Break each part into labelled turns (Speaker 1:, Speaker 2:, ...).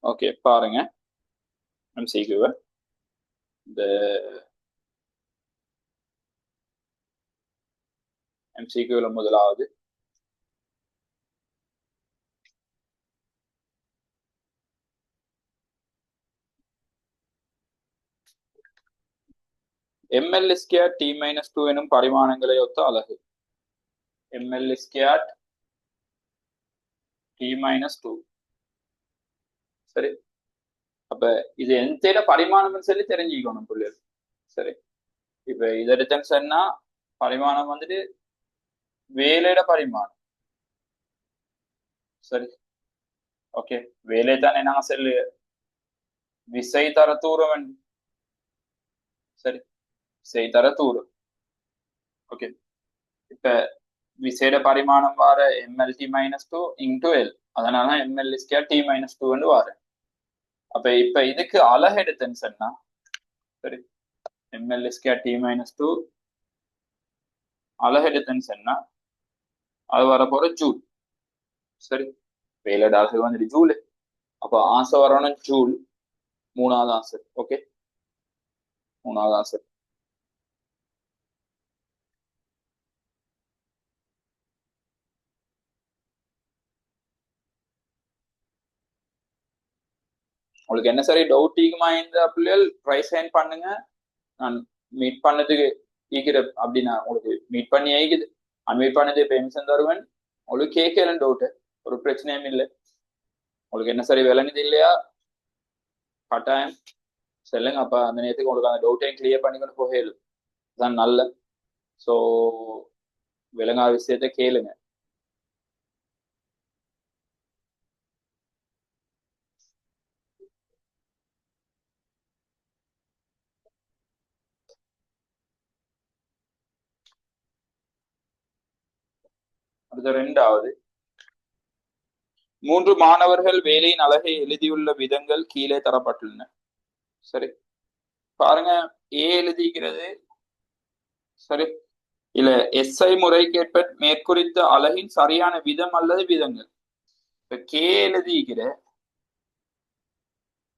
Speaker 1: Okay பாருங்க எம்சிக்யூவை இந்த எம்சிக்யூவில் முதலாவது ml ஸ்கொயர் t மைனஸ் 2 எனும் பரிமாணங்களை ஒத்த அலகு ml ஸ்கொயர் t மைனஸ் 2 சரி. அப்ப இது எந்த பரிமாணம்னு சொல்லி தெரிஞ்சுக்கணும் புள்ளியல். சரி, இப்ப இதை எடுத்தேன்னு சொன்னா பரிமாணம் வந்துட்டு வேலையோட பரிமாணம். சரி ஓகே, வேலை தானே நாங்க செல்லு விசை தர தூரம். சரி, விசை தர தூரம். ஓகே, இப்ப விசையோட பரிமாணம் வார mlt மைனஸ் 2 இன்டூ எல், அதனால ml ஸ்கொயர் t மைனஸ் 2 வாரு. அப்ப இப்ப இதுக்கு அலகு எடுத்தேன்னு சொன்னா சரி, ml ஸ்கொயர் t மைனஸ் 2 அலகு எடுத்தேன்னு சொன்னா அது வர போற ஜூல். சரி, வேலையோட அலகு வந்துட்டு ஜூல். அப்ப ஆன்சர் வரணும் ஜூல், மூணாவது ஆன்சர். ஓகே, மூணாவது ஆன்சர். உங்களுக்கு என்ன சரி டவுட் ஈக்குமா இந்த பிள்ளைகள் ப்ரைஸ் ஹேண்ட் பண்ணுங்க. நான் மீட் பண்ணதுக்கு ஈக்கிற அப்படின்னா உங்களுக்கு மீட் பண்ணி ஆகிக்குது, அன்மீட் பண்ணது பெர்மிஷன் தருவேன். உங்களுக்கு கேட்கலன்னு டவுட்டு, ஒரு பிரச்சனையும் இல்லை. உங்களுக்கு என்ன சரி விளங்குது இல்லையா கட்டாயம் சொல்லுங்க. அப்ப அந்த நேரத்துக்கு உங்களுக்கு அந்த டவுட்டையும் கிளியர் பண்ணிக்கொண்டு போகலும் தான் நல்ல. ஸோ விளங்காத விஷயத்த கேளுங்க. அடுத்த ரெண்டாவது, 3 மாணவர்கள் வேலையின் அழகை எழுதியுள்ள விதங்கள் கீழே தரப்பட்டுள்ளன. சரி பாருங்க, ஏ எழுதிக்கிறது சரி, இல்ல எஸ்ஐ முறைக்கேற்ப மேற்குறித்த அழகின் சரியான விதம் அல்லது விதங்கள். இப்ப கே எழுதிக்கிற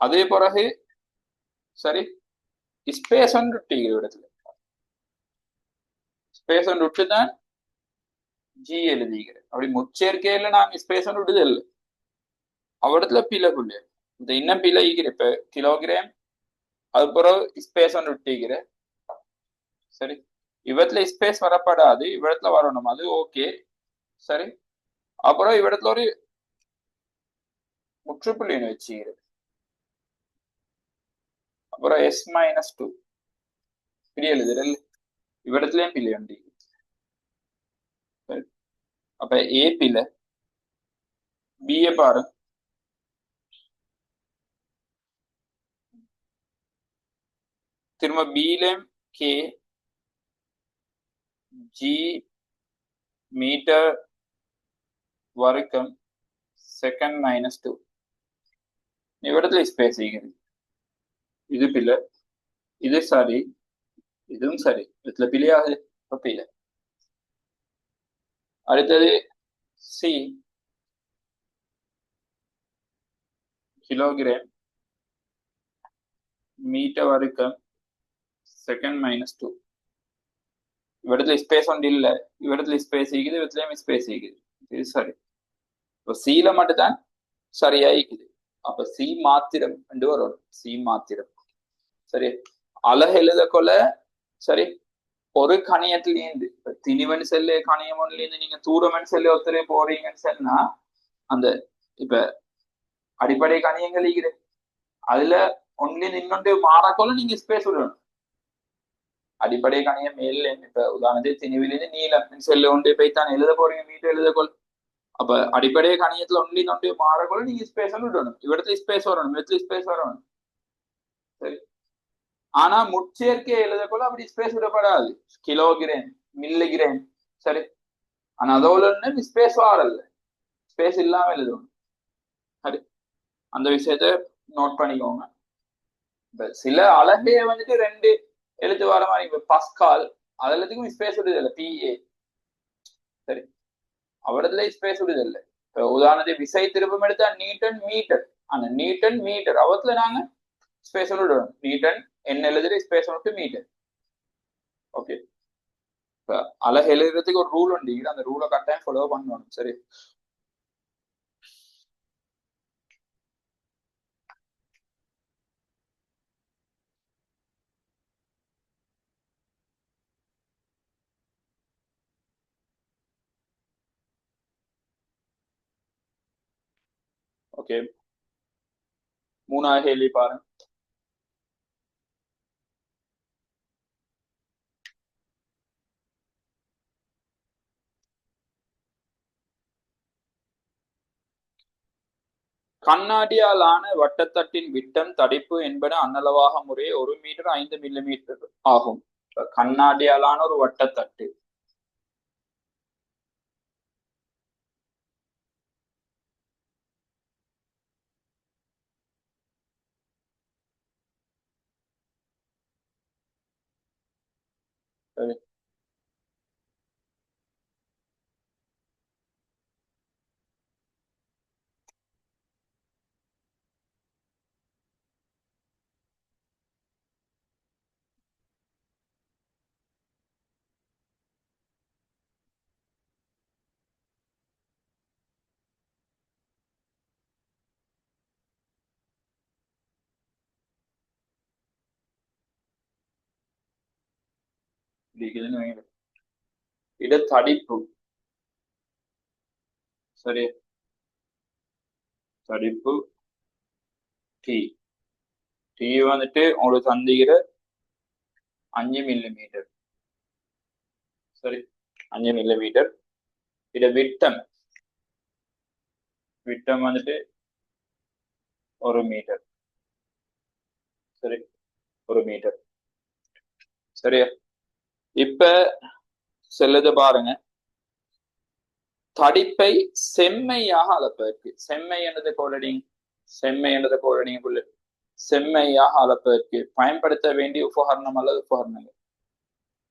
Speaker 1: அதே பிறகு சரி ஸ்பேஸ் ஒன்று விட்டுக்கிற இடத்துல ஸ்பேஸ் ஒன்று விட்டு தான் ஜி எழுதிக்கிற. அப்படி முச்சேர்க்கையில நாங்க ஸ்பேஸ் ஒன்று விடுதல் இல்லை, அவ்விடத்துல பிழைக்குள்ள இந்த இன்னும் பிழைக்கிற. இப்ப கிலோகிராம் அது பிறகு ஸ்பேஸ் ஒன்று விட்டுக்கிற. சரி, இவத்துல ஸ்பேஸ் வரப்படாது, இவ்விடத்துல வரணும், அது ஓகே. சரி, அப்புறம் இவ்விடத்துல ஒரு முற்றுப்புள்ளின்னு வச்சுக்கிறது. அப்புறம் எஸ் மைனஸ் 2 இப்படி எழுதுறல், இவ்விடத்துலயும் பிள்ளை உண்டு. அப்ப ஏ பிள்ளை, பிஏ பாரு, திரும்ப பியிலும் கே ஜி மீட்டர் வர்க்கம் செகண்ட் மைனஸ் 2 இவ்விடத்துல ஸ்பேஸ் செய்கிறது. இது பிள்ளை, இது சரி, இதுவும் சரி, இதுல பிழையாகுது பிள்ளை. அடுத்தது சி கிலோகிராம் மீட்டர் வர்க்கம் செகண்ட் மைனஸ் 2 இவ்விடத்துல ஸ்பேஸ் ஒன்று இல்லை, இவ்விடத்துல ஸ்பேஸ் செய்யுது, இவத்துலயும் ஸ்பேஸ் செய்யுது. இது சரி. இப்போ சில மட்டும்தான் சரியாயிக்குது. அப்ப சி மாத்திரம் என்று வரும், சி மாத்திரம். சரி, அழகு எழுத கொள்ள சரி ஒரு கணியத்திலேருந்து திணிவன் செல்லு கணியம் ஒன்றுலேருந்து நீங்க தூரமன் செல்லு ஒருத்தரே போறீங்கன்னு சொன்னா அந்த இப்ப அடிப்படை கணியங்கள் இருக்கிறது, அதுல ஒன்லேருந்து இன்னொன்று மாறக்கொள்ள நீங்க ஸ்பேஸ் விடணும். அடிப்படை கணியம் மேல இப்ப உதாரணத்துக்கு திணிவிலிருந்து நீளம் செல்லு ஒன்று போய்த்தான் எழுத போறீங்க, மீட்டர் எழுதக்கொள். அப்ப அடிப்படை கணியத்துல ஒன்லி மாறக்கொள்ள நீங்க ஸ்பேஸ் விடணும், இவ்விடத்துல ஸ்பேஸ் வரணும், இடத்துல ஸ்பேஸ் வரணும். சரி, ஆனா முச்சேர்க்கை எழுதக்கொள்ள அப்படி ஸ்பேஸ் விடப்படாது. கிலோகிராம் மில்லிகிராம் சரி, ஆனா அதோட ஸ்பேஸ் வரல, ஸ்பேஸ் இல்லாம எழுதணும். சரி, அந்த விஷயத்த நோட் பண்ணிக்கோங்க. சில அழகே வந்துட்டு ரெண்டு எழுத்து வர மாதிரி, இப்ப பஸ்கால் அது எல்லாத்துக்கும் ஸ்பேஸ் விடுதல் பிஏ. சரி, அவடத்துல ஸ்பேஸ் விடுதல். உதாரணத்துக்கு விசை திருப்பம் எடுத்தா நியூட்டன் மீட்டர். அந்த நியூட்டன் மீட்டர் அவத்துல நாங்க ஸ்பேஸ் விடுவோம். நியூட்டன் என்ன எழுதுற ஸ்பேஸ் விட்டு மீட்டர். ஓகே, அழகு எழுதுறதுக்கு ஒரு ரூல் உண்டு. அந்த ரூலை கட்டாயம் ஃபாலோ பண்ணணும். சரி, ஓகே. மூணாவது கேள்வி பாருங்க. கண்ணாடியாலான வட்டத்தட்டின் விட்டம் தடிப்பு என்பன அன்னளவாக முறையே 1 மீட்டர் 5 மில்லிமீட்டர் ஆகும். கண்ணாடியாலான ஒரு வட்டத்தட்டு சரி, இது தடிப்பு. சரி, தடிப்பு டி. டி வந்துட்டு உங்களுக்கு தந்திக்கிற 5 மில்லிமீட்டர். சரி, 5 மில்லிமீட்டர். இத விட்டம், விட்டம் வந்துட்டு 1 மீட்டர். சரி, 1 மீட்டர். சரியா? இப்ப செல்லது பாருங்க. தடிப்பை செம்மையாக அளப்பதற்கு, செம்மை என்றது கோடடிங், செம்மை என்றது கோடடிங்குள்ள செம்மையாக அளப்பதற்கு பயன்படுத்த வேண்டிய உபகரணம் அல்லது உபகரணங்கள்.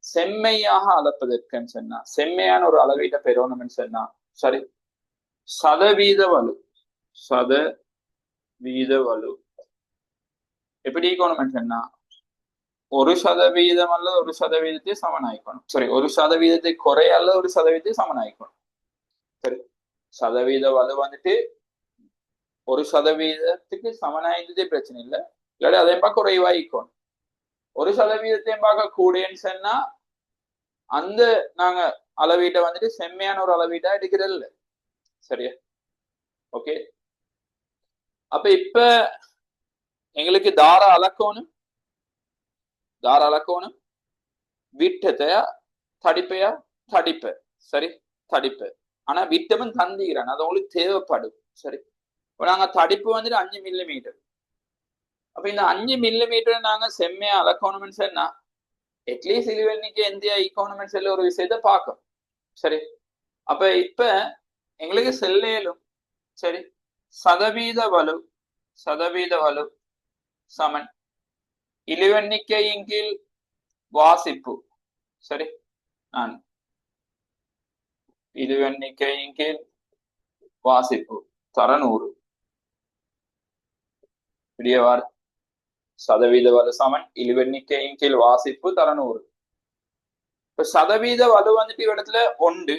Speaker 1: செம்மையாக அளப்பதற்குன்னு சொன்னா, செம்மையான ஒரு அளவீட்டை பெறணும்னு சொன்னா, சரி, சதவீத வலு. சதவீத வலு எப்படி இருக்கணும்னு சொன்னா, 1% அல்லது 1% சமனாயிக்கணும். சரி, 1% குறைய அல்லது 1% சமனாயிக்கணும். சரி, சதவீத வலு வந்துட்டு 1%க்கு சமனாயிருந்ததே பிரச்சனை இல்லை. இல்லாட்டி அதே பார்க்க குறைவாயிக்கும். 1% பார்க்க கூடன்னு சொன்னா அந்த நாங்க அளவீட்டை வந்துட்டு செம்மையான ஒரு அளவீட்டா எடுக்கிறது இல்லை. சரியா? ஓகே, அப்ப இப்ப எங்களுக்கு தார அளக்கணும், தார அளக்கணும். விட்டத்தையா தடிப்பையா? தடிப்பை. சரி, தடிப்பை. ஆனா விட்டமும் தந்திக்கிறான், அது உங்களுக்கு தேவைப்படும். சரி, இப்ப நாங்க தடிப்பு வந்துட்டு 5 மில்லிமீட்டர். அப்ப இந்த 5 மில்லிமீட்டர் நாங்க செம்மையா அளக்கணும்னு சொன்னா அட்லீஸ்ட் இழுவெண்ணிக்கு எந்த ஈக்கோனமெண்ட் செல்ல ஒரு விஷயத்த பார்க்கும். சரி, அப்ப இப்ப எங்களுக்கு செல்லேலும். சரி, சதவீத வலு, சதவீத வலு சமன் இழுவெண்ணிக்கையின் கீழ் வாசிப்பு. சரி, நான் இழுவெண்ணிக்கையின் கீழ் வாசிப்பு தர 100. பெரியவாறு சதவீத வலு சமன் இழுவெண்ணிக்கையின் கீழ் வாசிப்பு தர 100. இப்ப சதவீத வலு வந்துட்டு இடத்துல 1.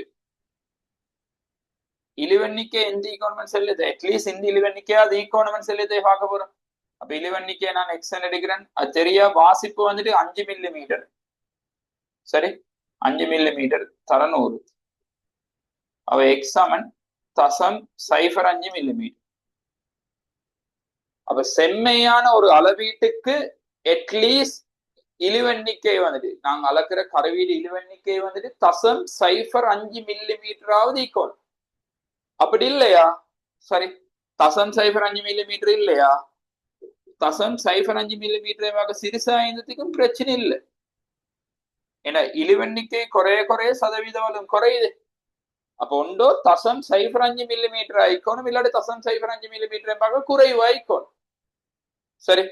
Speaker 1: இழுவெண்ணிக்கை எந்த ஈக்கோனமெண்ட் செல்லுது? அட்லீஸ்ட் இந்த இழுவெண்ணிக்கை அது ஈக்கோனமெண்ட் செல்லுதை பார்க்க போறோம். அப்ப இழுவெண்ணிக்கை நான் எக்ஸ்என் எடுக்கிறேன். அது தெரிய வாசிப்பு வந்துட்டு 5 மில்லிமீட்டர். சரி, 5 மில்லிமீட்டர் தர 100. அவ எக்ஸ் சமன் 0.05 மில்லிமீட்டர். அப்ப செம்மையான ஒரு அளவீட்டுக்கு அட்லீஸ்ட் இழுவெண்ணிக்கை வந்துட்டு நாங்க அளக்குற கருவீடு இழுவெண்ணிக்கை வந்துட்டு 0.05 மில்லிமீட்டராவது ஈக்குவல். அப்படி இல்லையா? சரி, 0.05 மில்லிமீட்டர் இல்லையா? 0.05 மில்லிமீட்டர் சிறுசாயந்தத்துக்கும் பிரச்சனை இல்லை. ஏன்னா இழுவெண்ணிக்கை குறைய குறைய சதவீத வலும் குறையுது. அப்ப ஒன்றோ 0.05 மில்லிமீட்டர் ஆயிக்கணும், இல்லாட்டி 0.05 மில்லிமீட்டர் குறைவாயிக்கணும். சரி,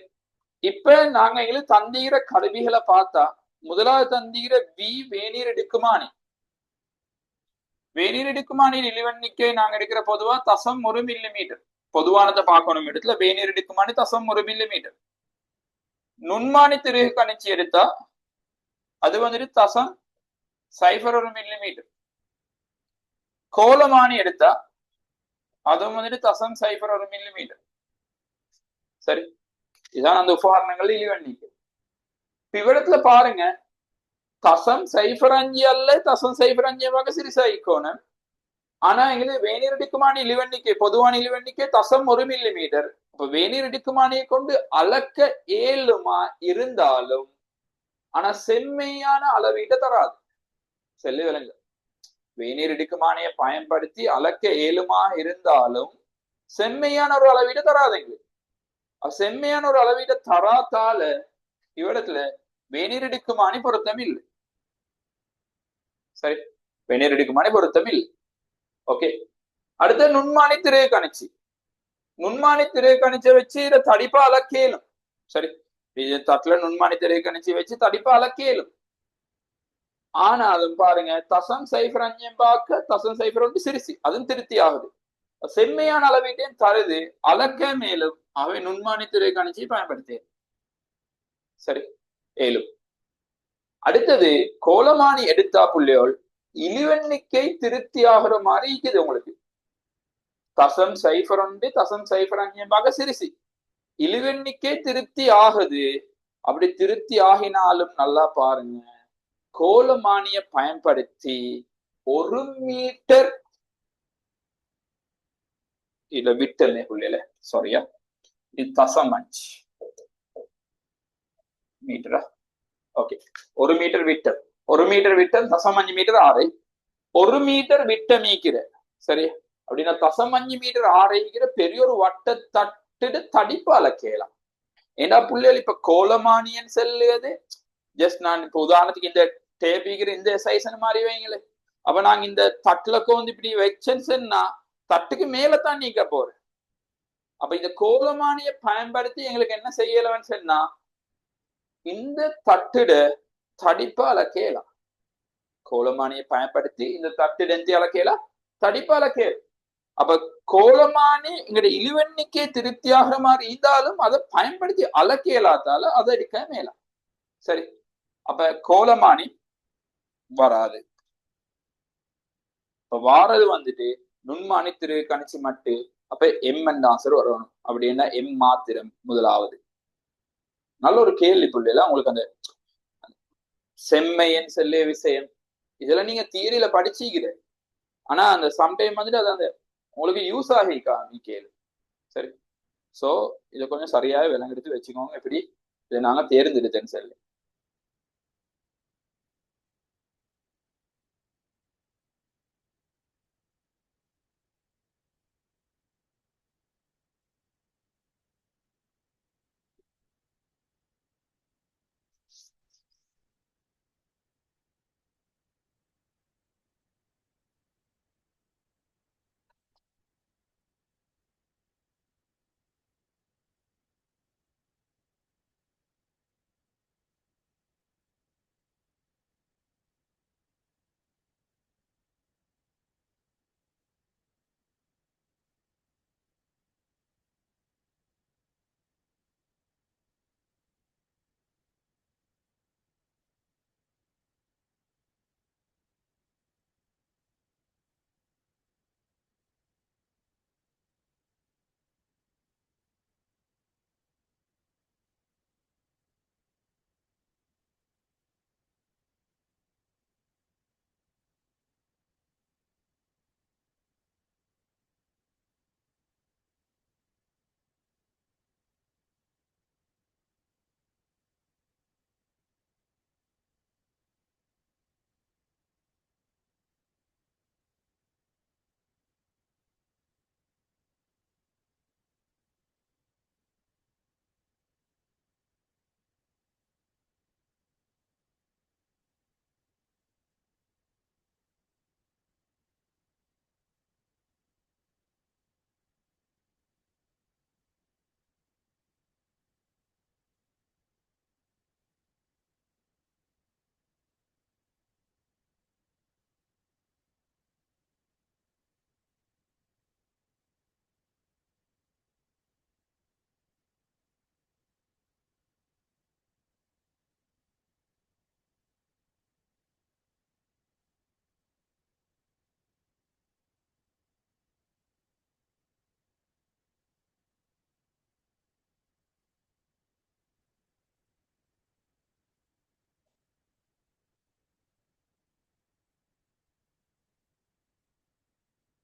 Speaker 1: இப்ப நாங்க எங்களுக்கு தந்தீர கருவிகளை பார்த்தா முதலாவது தந்தீர வி வேணீர் எடுக்குமானி. வேதியியல் இடுக்குமானியின் இழிவெண்ணிக்கை நாங்க எடுக்கிற பொதுவா தசம் 1 மில்லிமீட்டர். பொதுவானதை பார்க்கணும் இடத்துல வேதியியல் இடுக்குமானி தசம் 1 மில்லிமீட்டர். நுண்மானி திருகு கணிச்சு எடுத்தா அது வந்துட்டு தசம் 0.1 மில்லிமீட்டர். கோலமானி எடுத்தா அதுவும் வந்துட்டு தசம் 0.1 மில்லிமீட்டர். சரி, இதான் அந்த உபகரணங்கள் இழிவெண்ணிக்கை. இவ்விடத்துல பாருங்க, தசம் 0.5 அல்ல தசம் 0.5 சிறிசாயிக்கோணும். ஆனா எங்களுக்கு வேணீர் இடுக்குமானி இழிவெண்ணிக்கை பொதுவான இழிவெண்ணிக்கை தசம் 1 மில்லிமீட்டர். இப்ப வேணீர் இடுக்குமானியை கொண்டு அளக்க இயலுமா இருந்தாலும் ஆனா செம்மையான அளவீட்டை தராது. செல்லு விலங்கு வேணீர் இடுக்குமானியை பயன்படுத்தி அளக்க இயலுமா இருந்தாலும் செம்மையான ஒரு அளவீட்டை தராது எங்களுக்கு. செம்மையான ஒரு அளவீட்டை தராத்தால இவ்விடத்துல வேணீர் இடுக்குமானி பொருத்தம் இல்லை. சரி, வேணீர் இடுக்குமானி பொருத்தம் இல்லை. ஓகே, அடுத்து நுண்மானி திரை கணிச்சு. நுண்மானி திரை கணிச்சை வச்சு இதை தடிப்பா அளக்கேலும். சரி, இது தட்டுல நுண்மானி திரை கணிச்சு வச்சு தடிப்பா அளக்கேலும். ஆனாலும் பாருங்க, தசம் 0.5 பார்க்க தசம் 0.1 சிரிசி அதுவும் திருப்தி ஆகுது. செம்மையான அளவீட்டையும் தருது, அளக்க மேலும் அவை நுண்மானி திரை கணிச்சு பயன்படுத்தி. சரி, ஏலும். அடுத்தது கோலமானி எடுத்தா புள்ளியோல் இழிவெண்ணிக்கை திருப்தி ஆகுற மாதிரி இருக்குது உங்களுக்கு. தசம் 0.1 தசம் 0.5 சிரிசி இழிவெண்ணிக்கை திருப்தி ஆகுது. அப்படி திருப்தி ஆகினாலும் நல்லா பாருங்க, கோலமானிய பயன்படுத்தி 1 மீட்டர் இத விட்டல்னே புள்ளியில சாரியா, இது தசம் 5 மீட்டரா. ஓகே, 1 மீட்டர் விட்டம் 1 மீட்டர் விட்டம் தசம் 5 மீட்டர் ஆறை 1 மீட்டர் விட்டம் ஈக்கிற. சரி, அப்படின்னா தசம் 5 மீட்டர் ஆறைக்கிற பெரிய ஒரு வட்ட தட்டு தடிப்பு அளக்கலாம். ஏன்னா புள்ளிகள் இப்ப கோலமானியன் செல்லுது. ஜஸ்ட் நான் இப்ப உதாரணத்துக்கு இந்த டேபிக்கிற இந்த சைஸ் மாதிரி வைங்களே. அப்ப நாங்க இந்த தட்டுல வந்து இப்படி வச்சேன்னா தட்டுக்கு மேலதான் நீக்க போறேன். அப்ப இந்த கோலமானியை பயன்படுத்தி எங்களுக்கு என்ன செய்யலன்னு சொன்னா இந்த தட்டுட தடிப்பா அளக்கலாம். கோலமானியை பயன்படுத்தி இந்த தட்டுட எந்த அளக்கலாம், தடிப்பா அளக்கலாம். அப்ப கோலமானி எங்களுடைய இழிவெண்ணிக்கை திருப்தியாகிற மாதிரி இருந்தாலும் அதை பயன்படுத்தி அளக்கலாத்தால அதை எடுக்க மேலாம். சரி, அப்ப கோலமானி வராது. இப்ப வாரது வந்துட்டு நுண்மானி திரு கணிச்சு மட்டு. அப்ப எம் என் ஆன்சர் வரணும். அப்படின்னா எம் மாத்திரம் முதலாவது. நல்ல ஒரு கேள்வி புள்ளில உங்களுக்கு அந்த செம்மையன் செல்லிய விஷயம் இதெல்லாம் நீங்க தியரியில படிச்சுக்கிற. ஆனா அந்த சம்டைம் வந்துட்டு அது அந்த உங்களுக்கு யூஸ் ஆகிக்கா நீ கேள்வி. சரி, சோ இதை கொஞ்சம் சரியாக விளங்கெடுத்து வச்சுக்கோங்க. எப்படி இதை நாங்க தேர்ந்தெடுத்தேன்னு சொல்லி.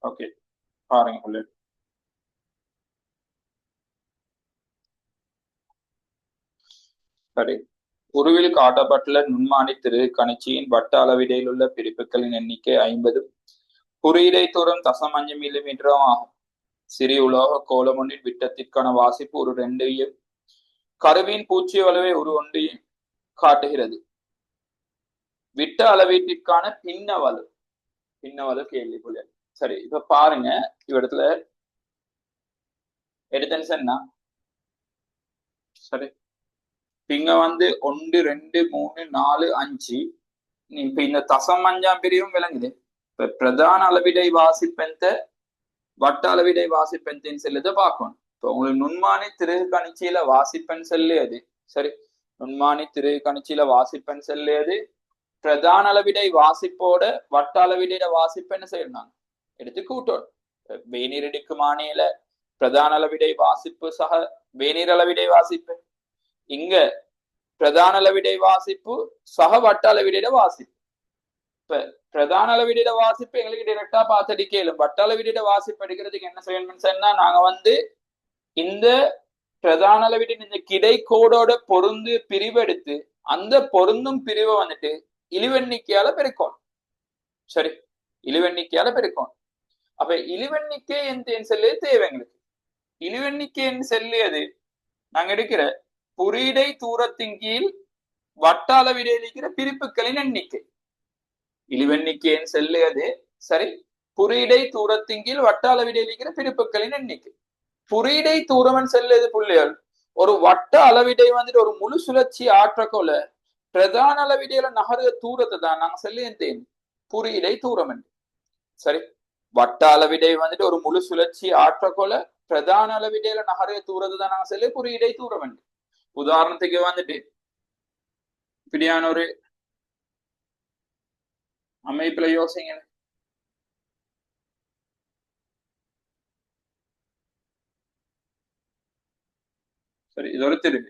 Speaker 1: ஓகே பாருங்க. சரி, உருவில் காட்டப்பட்டுள்ள நுண்மானி திரு கணிச்சியின் வட்ட அளவிடையில் உள்ள பிரிப்புகளின் எண்ணிக்கை 50. குறியீடை தூரம் 0.5 மில்லிமீட்டரும் ஆகும். சிறிய உலோக கோலம் ஒன்றின் விட்டத்திற்கான வாசிப்பு ஒரு 2 கருவியின் பூச்சிய அளவை ஒரு 1 காட்டுகிறது. விட்ட அளவீட்டிற்கான பின்னவலு கேள்விக்குள்ள. சரி, இப்ப பாருங்க, இவ்விடத்துல எடுத்தா சரி, இங்க 1 2 3 4 5. இப்ப இந்த 0.5 பிரிவும் விளங்குது. இப்ப பிரதான அளவிடை வாசிப்பெந்த வட்ட அளவிடை வாசிப்பெந்தின் செல்லுதை பார்க்கணும். இப்போ உங்களுக்கு நுண்மானி திருகு கணிச்சியில வாசிப்பெண் செல்லியது. சரி, நுண்மானி திருகு கணிச்சியில வாசிப்பெண் செல்லியது. பிரதான அளவிடை வாசிப்போட வட்ட அளவிட வாசிப்பெண்ணு செய்யறாங்க எடுத்து கூட்டணும். வேநீர் எடுக்குமானியில பிரதான அளவிடை வாசிப்பு சக வேநீர் அளவிடை வாசிப்பு. இங்க பிரதான அளவிடை வாசிப்பு சக வட்ட அளவிட வாசிப்பு. இப்ப பிரதான அளவிட வாசிப்பு எங்களுக்கு டைரக்டா பார்த்துடிக்கலும். வட்ட அளவிட வாசிப்பு எடுக்கிறதுக்கு என்ன செய்யணும்னு சொன்னா, நாங்க இந்த பிரதான அளவிட இந்த கிடைக்கோடோட பொருந்து பிரிவு எடுத்து அந்த பொருந்தும் பிரிவை இழிவெண்ணிக்கையால பெருக்கணும். சரி, இழிவெண்ணிக்கையால பெருக்கணும். அப்ப இழிவெண்ணிக்கை என் செல்லு தேவை எங்களுக்கு. இழிவெண்ணிக்கை செல்லியது நாங்க எடுக்கிற குறியீடை தூரத்தின் கீழ் வட்ட அளவிடையில் இருக்கிற பிரிப்புகளின் எண்ணிக்கை. இழிவெண்ணிக்கையின் செல்லியது சரி, குறியீடை தூரத்தின் கீழ் வட்ட அளவிடையில் இருக்கிற பிரிப்புகளின் எண்ணிக்கை. குறியீடை தூரமன் செல்லியது புள்ளிகள் ஒரு வட்ட அளவிடை ஒரு முழு சுழற்சி ஆற்றக்கொள்ள பிரதான அளவிடையில நகர தூரத்தை தான் நாங்க செல்லியன் குறியீடை தூரம் என்று. சரி, வட்ட அளவிடை ஒரு முழு சுழற்சி ஆற்றக்கொள்ள பிரதான அளவிடையில நகர தூரத்தை தான் நாங்க செல்ல குறியீடை தூரம் என்று. உதாரணத்துக்கு இப்படியான ஒரு அமைப்புல யோசிங்க. சரி, இது ஒரு திருகு.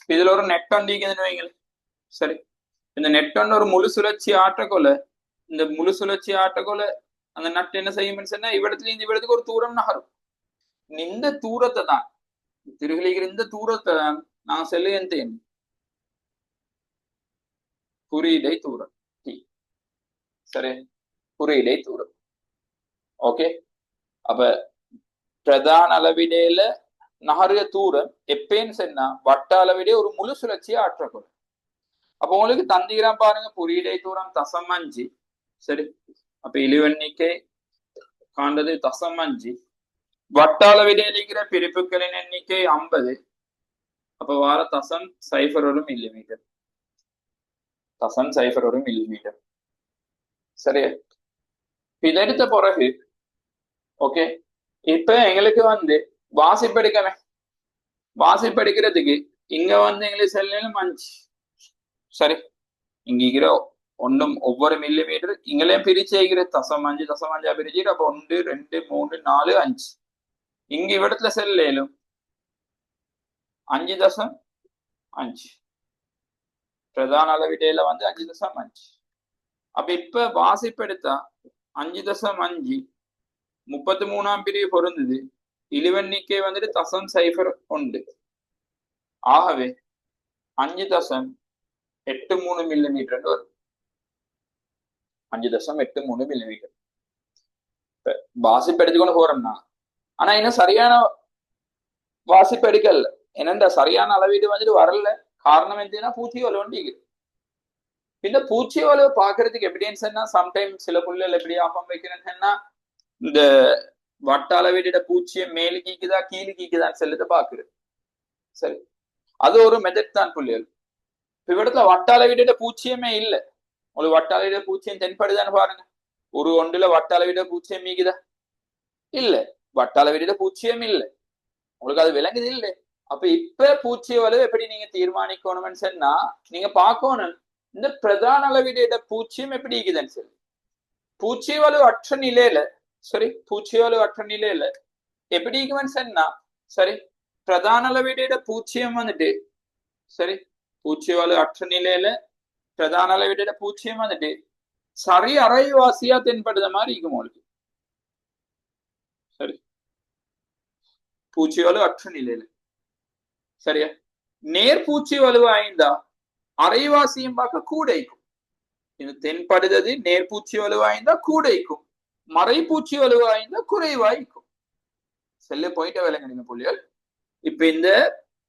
Speaker 1: இதுல ஒரு நெட் ஒண்டிக்குதுன்னு வைங்களேன். சரி, இந்த நெட் ஒன்று ஒரு முழு சுழற்சி ஆற்றக்கொள்ள இந்த முழு சுழற்சி ஆற்றக்கொள்ள அந்த நட் என்ன செய்யும் சொன்னா இவ்விடத்துல இந்த இவ்விடத்துக்கு ஒரு தூரம் நகரும். இந்த தூரத்தை தான் திருகிலிக்கிற இந்த தூரத்தை நான் செல்லுகின்றேன் குறியீடை தூரம். சரி, குறியீடை தூரம். ஓகே, அப்ப பிரதான அளவிடையில நகரிய தூரம் எப்பேன்னு சொன்னா வட்ட அளவிடை ஒரு முழு சுழற்சியை ஆற்றக்கூடும். அப்ப உங்களுக்கு தந்திரம் பாருங்க, குறியீடை தூரம் 0.5. சரி, அப்ப இழிவெண்ணிக்கை காண்டது 0.5. வட்ட அளவிடையில் இருக்கிற பிரிப்புகளின் எண்ணிக்கை 50. அப்ப வார 0.01 மில்லிமீட்டர். 0.01 மில்லிமீட்டர். சரி, இதை எடுத்த பிறகு ஓகே, இப்ப எங்களுக்கு வாசிப்பெடுக்கவே வாசிப்பெடுக்கிறதுக்கு இங்க எங்களுக்கு செல்லும் 5. சரி, இங்க ஒன்றும் ஒவ்வொரு மில்லிமீட்டர் இங்களையும் பிரிச்சு 0.5 பிரிச்சு. அப்ப 1 2 3 4 5. இங்க இவ்விடத்துல செல்லும் 5.5. பிரதான அளவிடையில 5.5. அப்ப இப்ப வாசிப்பெடுத்தா 5.5 33ஆம் பிரிவு பொருந்தது. இழிவெண்ணிக்கை 0.01. ஆகவே 5.83 மில்லிமீட்டர் வரும். 5.83 மில்லிமீட்டர் வாசிப்பு எடுத்துக்கொண்டு போறோம்னா. ஆனா இன்னும் சரியான வாசிப்பு எடுக்கல. என்னண்டா சரியான அளவீடு வரல. காரணம் என்னன்னா பூச்சி வலுவண்டிக்கு. இந்த பூச்சி வலுவை பாக்குறதுக்கு எப்படின்னு சொன்னா சம்டைம் சில புள்ளிகள் எப்படி ஆகும் வைக்கிறேன்னா இந்த வட்ட அளவீட பூச்சியை மேலு கீக்குதா கீழே கீக்குதான்னு சொல்லிட்டு பாக்குறது. சரி, அது ஒரு மெத்தட் தான் புள்ளிகள். இவ்விடத்துல வட்ட அளவீட பூச்சியமே இல்லை. உங்களுக்கு வட்ட அளவீட பூச்சியம் தென்படுதான்னு பாருங்க. ஒரு ஒன்றுல வட்ட அளவீட பூச்சியம் மீக்குதா? இல்ல, வட்ட அளவீட பூச்சியம் இல்லை. உங்களுக்கு அது விளங்குது இல்லை. அப்ப இப்ப பூச்சிய வலு எப்படி நீங்க தீர்மானிக்கணும்னு சொன்னா நீங்க பார்க்கணும் இந்த பிரதான அளவீட பூச்சியம் எப்படி இருக்குதுன்னு சொல்லி. பூச்சி வலு அற்ற நிலையில சரி, பூச்சி வலு அற்ற நிலையில எப்படி இருக்குன்னு சொன்னா சரி, பிரதான அளவீட பூச்சியம் சரி, பூச்சி வலு அற்ற நிலையில பிரதான அளவீட பூச்சியம் சரி அரைவாசியா தென்படுத மாதிரி இருக்கும் உங்களுக்கு. பூச்சி வலு அற்ற நிலையில. சரியா? நேர்பூச்சி வலுவாய்ந்தா அரைவாசியம் பார்க்க கூடைக்கும். இது தென்படுறது நேர்பூச்சி வலுவாய்ந்தா கூடைக்கும், மறைப்பூச்சி வலுவாய்ந்தா குறைவாய்க்கும். செல்ல போயிட்ட விளங்குறீங்க புள்ளிகள். இப்ப இந்த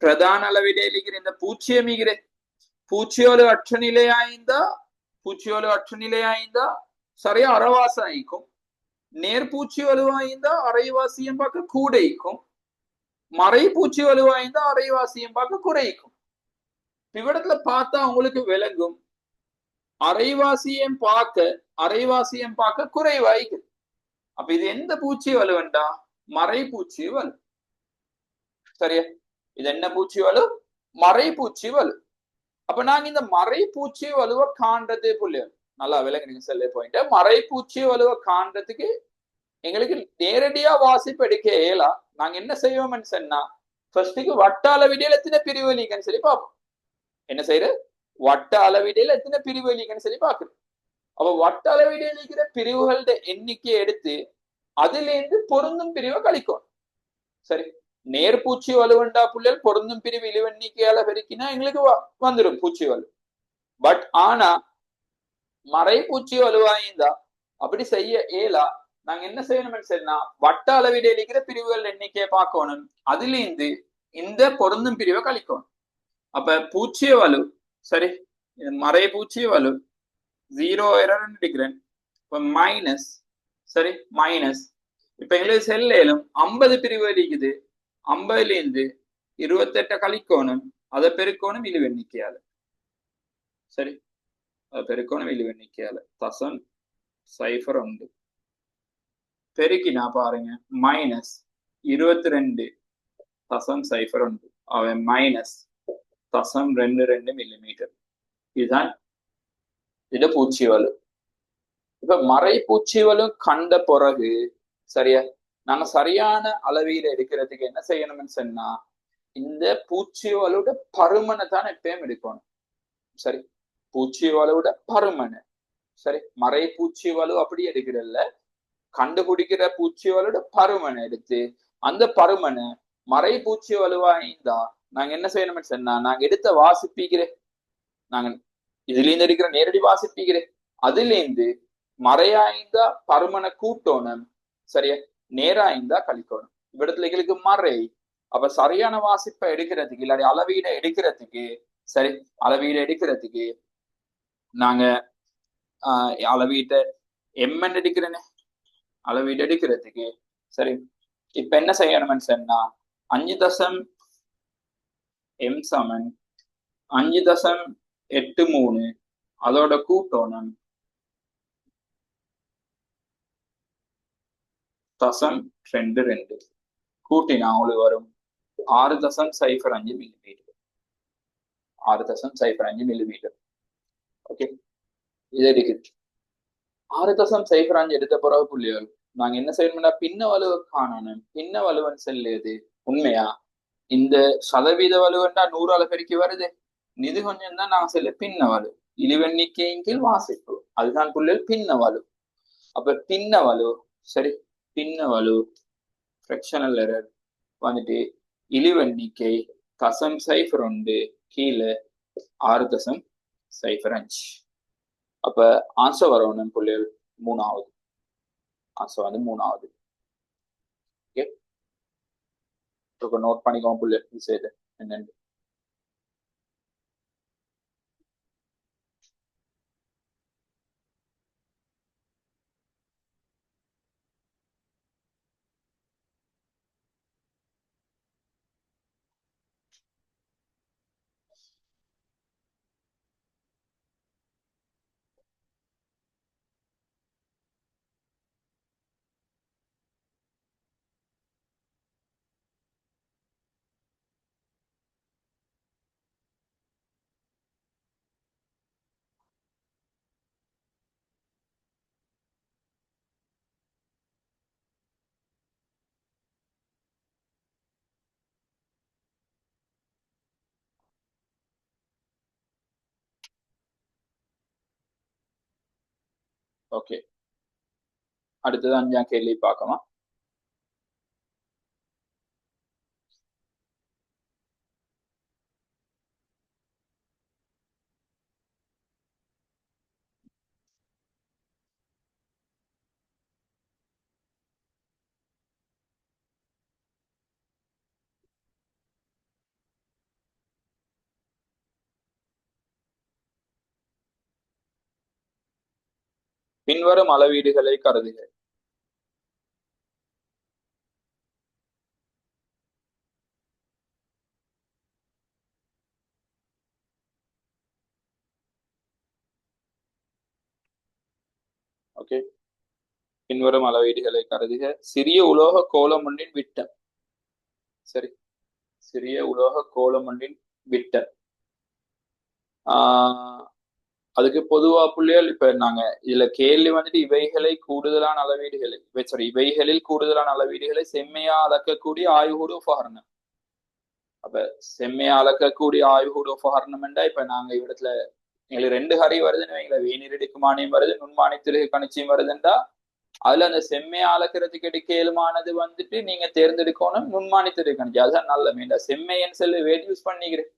Speaker 1: பிரதான அளவிடையிலிக்கிற இந்த பூச்சியமிகிற பூச்சியோடு அற்ற நிலையாய்ந்தா பூச்சியோடு அற்ற நிலையாய்ந்தா சரியா அறவாசாய்க்கும், நேர்பூச்சி வலுவாய்ந்தா அரைவாசியம் பார்க்க கூடைக்கும், மறைப்பூச்சி வலுவாய்ந்தா அரைவாசியம் பார்க்க குறைக்கும். இவ்விடத்துல பார்த்தா உங்களுக்கு விளங்கும் அரைவாசியம் பார்க்க குறைவாய்க்கு. அப்ப இது எந்த பூச்சி வலுவண்டா? மறைப்பூச்சி வலு. சரியா? இது என்ன பூச்சி வலு? மறைப்பூச்சி வலு. அப்ப நாங்க இந்த மறைப்பூச்சி வலுவை காண்றது புள்ளிய நல்லா விளங்குறீங்க. செல்ல பாயிண்ட் மறைப்பூச்சி வலுவை காண்றதுக்கு எங்களுக்கு நேரடியா வாசிப்பு எடுக்க இயலா. நாங்க என்ன செய்வோம்னு சொன்னா ஃபர்ஸ்டுக்கு வட்ட அளவிடையில எத்தனை பிரிவு லீகன்னு சொல்லி பார்ப்போம். என்ன செய்யறது? வட்ட அளவிடையில எத்தனை பிரிவு லீகன்னு சொல்லி பாக்குறோம். அப்ப வட்ட அளவிடையில இருக்கிற பிரிவுகளோட எண்ணிக்கை எடுத்து அதுல இருந்து பொருந்தும் பிரிவை கழிக்கும். சரி, நேர்பூச்சி வலுவண்டா புள்ளல் பொருந்தும் பிரிவு இழிவெண்ணிக்கையால பெருக்கினா எங்களுக்கு வந்துடும் பூச்சி வலு. பட் ஆனா மறைப்பூச்சி வலுவாய்ந்தா அப்படி செய்ய இயலா. நாங்க என்ன செய்யணும்னு சொன்னா வட்ட அளவிடையில இருக்கிற பிரிவுகள் எண்ணிக்கையை பார்க்கணும், அதுல இருந்து இந்த பொருந்தும் பிரிவை கழிக்கணும். அப்ப பூச்சிய வலு சரி, மறைப்பூச்சி வலு 0 எடுக்கிறேன். இப்ப மைனஸ் சரி மைனஸ் இப்ப எங்களுக்கு செல்லும் 50 பிரிவு இருக்குது. 50ல இருந்து 28 கழிக்கணும், அதை பெருக்கணும் இழிவெண்ணிக்கையால. சரி, அதை பெருக்கணும் இழிவெண்ணிக்கையால தசம் 0.1 பெருக்கினா பாருங்க மைனஸ் 22.01 அவன் மைனஸ் 0.22 மில்லிமீட்டர். இதுதான் இது பூச்சி வலு. இப்ப மறைப்பூச்சி வலு கண்ட பிறகு சரியா நாங்க சரியான அளவீடு எடுக்கிறதுக்கு என்ன செய்யணும்னு சொன்னா இந்த பூச்சி வலோட பருமனை தான் எப்பயும் எடுக்கணும். சரி, பூச்சி வலோட பருமனை சரி, மறைப்பூச்சி வலு அப்படி எடுக்கிறல்ல, கண்டுபிடிக்கிற பூச்சி வலோட பருமனை எடுத்து அந்த பருமனை மறைப்பூச்சி வலுவாய்ந்தா நாங்க என்ன செய்யணும்னு சொன்னா நாங்க எடுத்த வாசிப்பிக்கிறேன், நாங்க இதுல இருந்து எடுக்கிற நேரடி வாசிப்பிக்கிறேன், அதுல இருந்து மறையாய்ந்தா பருமனை கூட்டணும், சரியா, நேராய்ந்தா கழிக்கணும். இவ்விடத்துல எங்களுக்கு மறை. அப்ப சரியான வாசிப்பை எடுக்கிறதுக்கு இல்லாட்டி அளவீடை எடுக்கிறதுக்கு சரி அளவீடை எடுக்கிறதுக்கு நாங்க அளவீட்டை எம்என் எடுக்கிறேன்னு அளவீடு எடுக்கிறதுக்கு சரி இப்ப என்ன செய்யணும்னு சொன்னா 5 எம் சமன் 5.83 அதோட கூட்டணும் தசம் 22 கூட்டினா அவங்களுக்கு வரும் 6.05 மில்லிமீட்டர். 6.05 மில்லிமீட்டர். ஓகே, இது எடுக்குது 6.05 எடுத்த பிறகு புள்ளிகள் நாங்க என்ன செய்யணும்னா பின்ன வலுவை காணணும். பின்ன வலுவன் செல்லுது உண்மையா இந்த சதவீத வலுவண்டா 100 பெருக்கி வருது, நிதி கொஞ்சம் தான் நாங்க செல்ல பின்ன வலு இழிவெண்ணிக்கையின் கீழ் வாசிப்பு, அதுதான் புள்ளிகள் பின்ன வலு. அப்ப பின்ன வலு சரி, பின்ன வலு ஃபிராக்ஷனல் எரர் வந்துட்டு இழிவெண்ணிக்கை 0.02 கீழே 6.05. அப்ப ஆன்சர் வரணும் புள்ளிகள் 3வது ஆன்சர் வந்து 3வது. ஓகே, நோட் பண்ணிக்கோங்க புள்ளிகள் விஷயத்தை என்னன்னு. ஓகே, அடுத்தது 5ஆம் கேள்வி பார்க்கலாம். பின்வரும் அளவீடுகளை கருதுக. ஓகே, பின்வரும் அளவீடுகளை கருதுக. சிறிய உலோக கோலம் ஒன்றின் விட்டம். சரி, சிறிய உலோக கோலம் ஒன்றின் விட்டம். அதுக்கு பொதுவா புள்ளிகள் இப்ப நாங்க இதுல கேள்வி வந்துட்டு இவைகளை கூடுதலான அளவீடுகளை இவைகளில் கூடுதலான அளவீடுகளை செம்மையா அளக்கக்கூடிய ஆய்வுகூட உபகரணம். அப்ப செம்மையா அளக்கக்கூடிய ஆய்வுகூட உபகரணம் என்றா இப்ப நாங்க இடத்துல எங்களுக்கு 2 ஹரி வருதுன்னு வைங்களேன், வேணிரெடுக்குமானியம் வருது, நுண்மானி திருகு கணிச்சியும் வருதுன்றா அதுல அந்த செம்மையா அளக்கிறதுக்கு எடுக்கலுமானது வந்துட்டு நீங்க தேர்ந்தெடுக்கணும் நுண்மானி திருகு கணிச்சி. அதுதான் நல்ல மீண்டா செம்மையன்னு சொல்லி வேட் யூஸ் பண்ணிக்கிறேன்.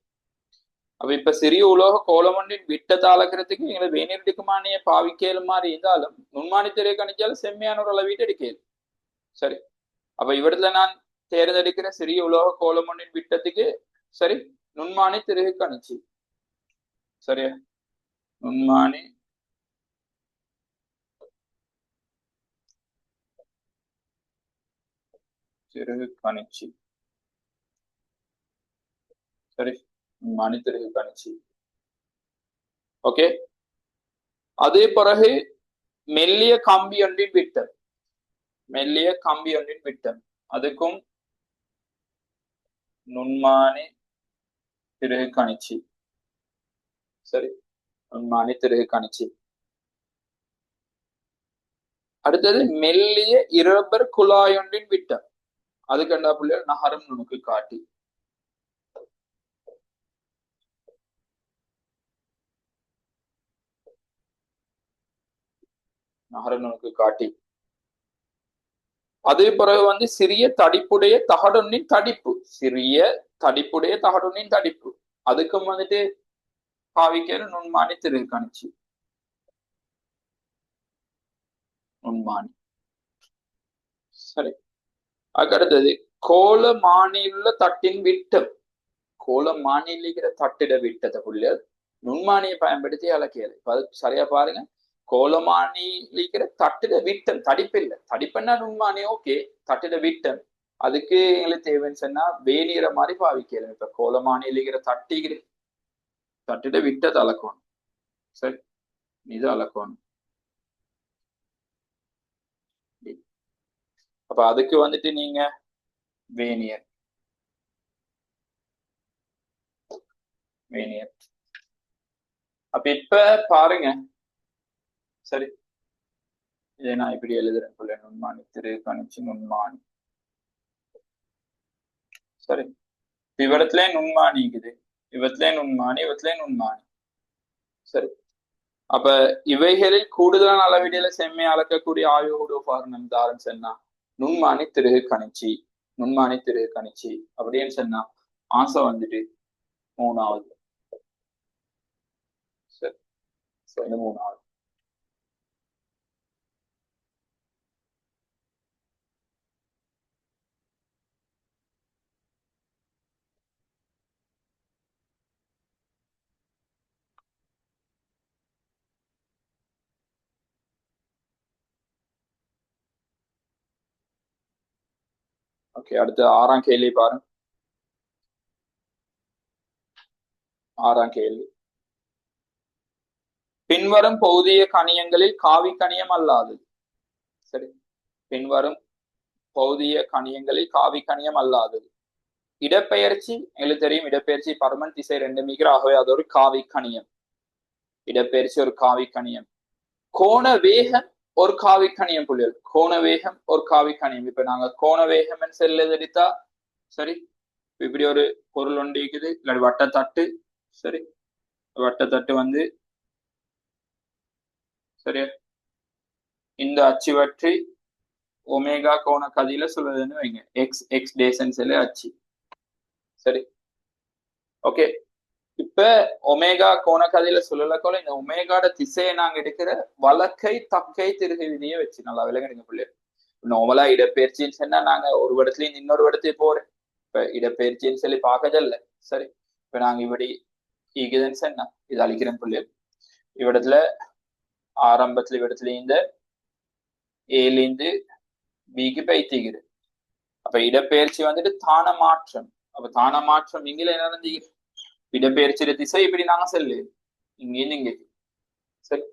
Speaker 1: அப்ப இப்ப சிறிய உலோக கோலம் ஒன்றின் விட்டத்தை அளக்கிறதுக்கு எங்களுக்கு வேணிரெடுக்குமானிய பாவிக்கலும் மாதிரி இருந்தாலும் நுண்மானி திருகு கணிச்சாலும் செம்மையான ஒரு அளவீட்டு எடுக்கலும். சரி, அப்ப இவரத்துல நான் தேர்ந்தெடுக்கிற சிறிய உலோக கோலம் ஒன்றின் விட்டத்துக்கு சரி நுண்மானி திருகு கணிச்சி. சரியா, நுண்மானி திருகு கணிச்சி. சரி, நுண்மானி திருகு கணிச்சி. ஓகே, அதே பிறகு மெல்லிய கம்பி ஒன்றின் விட்டம். மெல்லிய கம்பி ஒன்றின் விட்டம் அதுக்கும் நுண்மானி திருகு கணிச்சி. சரி, நுண்மானி திருகு கணிச்சி. அடுத்தது மெல்லிய இரப்பர் குழாய் ஒன்றின் விட்டம். அது கண்டா பிள்ளைகள் நகரும் நுணுக்கு காட்டி. நகரும் நுணுக்கு காட்டி. அதே பிறகு வந்து சிறிய தடிப்புடைய தகடொன்னின் தடிப்பு. சிறிய தடிப்புடைய தகடொன்னின் தடிப்பு அதுக்கும் வந்துட்டு பாவிக்கிற நுண்மானி திருகு கணிச்சி. நுண்மானி. சரி, அதுக்கடுத்தது கோலமானியுள்ள தட்டின் விட்டம். கோலமானியில் இருக்கிற தட்டிட விட்டத்தை புள்ளியல் நுண்மானியை பயன்படுத்தி அளக்கியது. அது சரியா பாருங்க, கோலமானியில் இருக்கிற தட்டிட விட்டம், தடிப்பு இல்லை. தடிப்புன்னா நுண்மானி ஓகே, தட்டிட விட்டம் அதுக்கு எங்களுக்கு தேவைன்னு சொன்னா வேணிற மாதிரி பாவிக்கல. இப்ப கோலமானியில் இருக்கிற தட்டிட விட்டத்தை அளக்கணும். சரி, இது அளக்கணும். அப்ப அதுக்கு வந்துட்டு நீங்க வேணியர் வேணியர். அப்ப இப்ப பாருங்க, சரி இதை நான் இப்படி எழுதுறேன் போல, நுண்மானி திரு கணிச்சு நுண்மானி. சரி, இவரத்திலே நுண்மானி இருக்குது, இவத்திலே நுண்மானி, இவத்திலே நுண்மானி. சரி, அப்ப இவைகளில் கூடுதலான அளவீடுல செம்மை அளக்கக்கூடிய ஆய்வுகூட உபகரணம் தாரம் சொன்னா நுண்மானி திருகு கணிச்சி. நுண்மானி திருகு கணிச்சி அப்படின்னு சொன்னா ஆசை வந்துட்டு 3வது. சரி, 3வது. ஓகே, அடுத்து 6ஆம் கேள்வி பாருங்க. 6ஆம் கேள்வி. பின்வரும் பௌதிக கணியங்களில் காவி கணியம் அல்லாதது. சரி, பின்வரும் பௌதிக கணியங்களில் காவி கணியம் அல்லாதது. இடப்பெயர்ச்சி எங்களுக்கு தெரியும், இடப்பெயர்ச்சி பருமன் திசை 2 மீட்டர், ஆகவே அது ஒரு காவி கணியம். இடப்பெயர்ச்சி ஒரு காவி கணியம். கோண வேகம் ஒரு காவி கணியம் புள்ளிகள். கோண வேகம் ஒரு காவி கணியம். இப்ப நாங்க கோண வேகம் செல்ல எடுத்தா சரி, இப்படி ஒரு பொருள் ஒன்று இருக்குது, இல்லாட்டி வட்டத்தட்டு. சரி, வட்டத்தட்டு வந்து சரியா இந்த அச்சு வற்றி ஒமேகா கோண கதியில சொல்லுதுன்னு வைங்க, எக்ஸ் எக்ஸ் டேசன் செல்ல அச்சு. சரி, ஓகே. இப்ப ஒமேகா கோண கதியில சொல்லல இந்த ஒமேகாட திசையை நாங்க எடுக்கிற வலக்கை தக்கை திருகை விதியை வச்சு நல்லா விலகணுங்க பிள்ளைகள். நார்மலா இடப்பெயர்ச்சின்னு சொன்னா நாங்க ஒரு இடத்துல இருந்து இன்னொரு இடத்துக்கு போறேன். இப்ப இடப்பெயர்ச்சின்னு சொல்லி பார்க்கதல்ல. சரி, இப்ப நாங்க இப்படி ஈகுதுன்னு சொன்னா இது அழிக்கிறேன் பிள்ளைகள். இவ்விடத்துல ஆரம்பத்துல இடத்துல இந்த ஏலேந்து பிக்கு பைத்திக்குது. அப்ப இடப்பெயர்ச்சி வந்துட்டு தான மாற்றம். அப்ப தான மாற்றம் இங்கே என்ன நடந்தீங்க? இடப்பெயர்ச்சியோட திசை இப்படி நாங்க செல்லு இங்க இங்க சரி,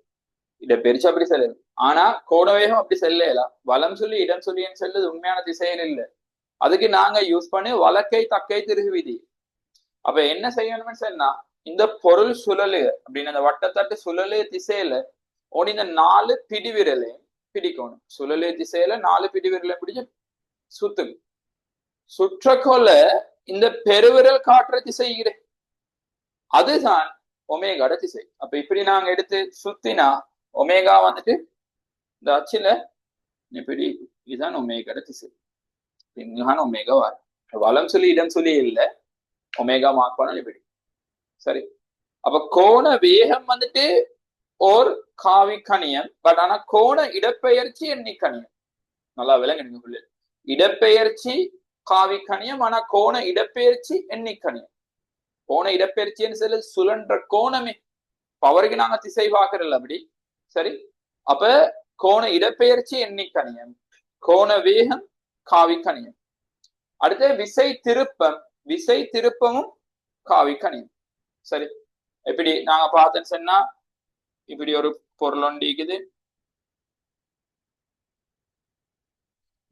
Speaker 1: இடப்பெயர்ச்சி அப்படி செல்லுது. ஆனா கோடவேகம் அப்படி செல்லல. வலம் சொல்லி இடம் சொல்லின்னு செல்லுது உண்மையான திசையில் இல்லை. அதுக்கு நாங்க யூஸ் பண்ணி வழக்கை தக்கை திருகு விதி. அப்ப என்ன செய்யணும்னு சொன்னா, இந்த பொருள் சுழலு அப்படின்னு அந்த வட்டத்தட்டு சுழலு திசையில ஓடி இந்த 4 பிடிவிரலையும் பிடிக்கணும். சுழலு திசையில 4 பிடிவிரலையும் பிடிச்சு சுத்து. சுற்றக்கொள்ள இந்த பெருவிரல் காட்டுற திசை அதுதான் ஒமேகாட திசை. அப்ப இப்படி நாங்க எடுத்து சுத்தினா ஒமேகா வந்துட்டு இந்த அச்சுல இப்படி இதுதான் ஒமேகாட திசை. இங்கதான் ஒமேகா வரும். வலம் சொல்லி இடம் சொல்லி இல்லை, ஒமேகா மார்க் பண்ண இப்படி சரி. அப்ப கோண வேகம் வந்துட்டு ஓர் காவி கணியம். பட் ஆனா கோண இடப்பெயர்ச்சி எண்ணி கணியம். நல்லா விளங்குங்க புள்ளி. இடப்பெயர்ச்சி காவி கணியம், ஆனா கோண இடப்பெயர்ச்சி எண்ணி கணியம். கோண இடப்பெயர்ச்சின்னு சொல்லி சுழன்ற கோணமே அவருக்கு நாங்க திசை பார்க்கறல அப்படி சரி. அப்ப கோண இடப்பெயர்ச்சி எண்ணி கணியம், கோண வேகம் காவி கணியம். அடுத்து விசை திருப்பம். விசை திருப்பமும் காவி கணியம் சரி. எப்படி நாங்க பார்த்தேன்னு சொன்னா, இப்படி ஒரு பொருள் ஒன்று இருக்குது.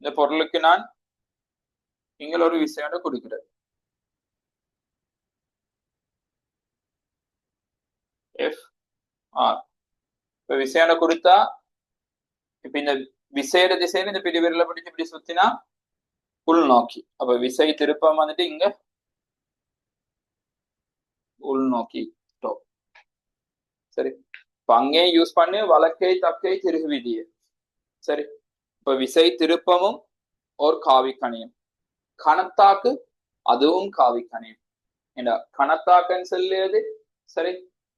Speaker 1: இந்த பொருளுக்கு நான் இங்க ஒரு விசையோட கொடுக்கிறேன் எஃப் ஆர். இப்ப விசையோட கொடுத்தா இப்ப இந்த விசையோட திசையில இந்த பிடி விரல பிடிச்சு இப்படி சுத்தினா உள்நோக்கி. அப்ப விசை திருப்பம் வந்துட்டு இங்க உள்நோக்கி சரி. இப்ப அங்கேயும் யூஸ் பண்ணு வழக்கை தக்கை திருகு விதிய சரி. இப்ப விசை திருப்பமும் ஒரு காவி கணியம். கணத்தாக்கு அதுவும் காவி கணியம். ஏண்டா கணத்தாக்கன் செல்லியது சரி.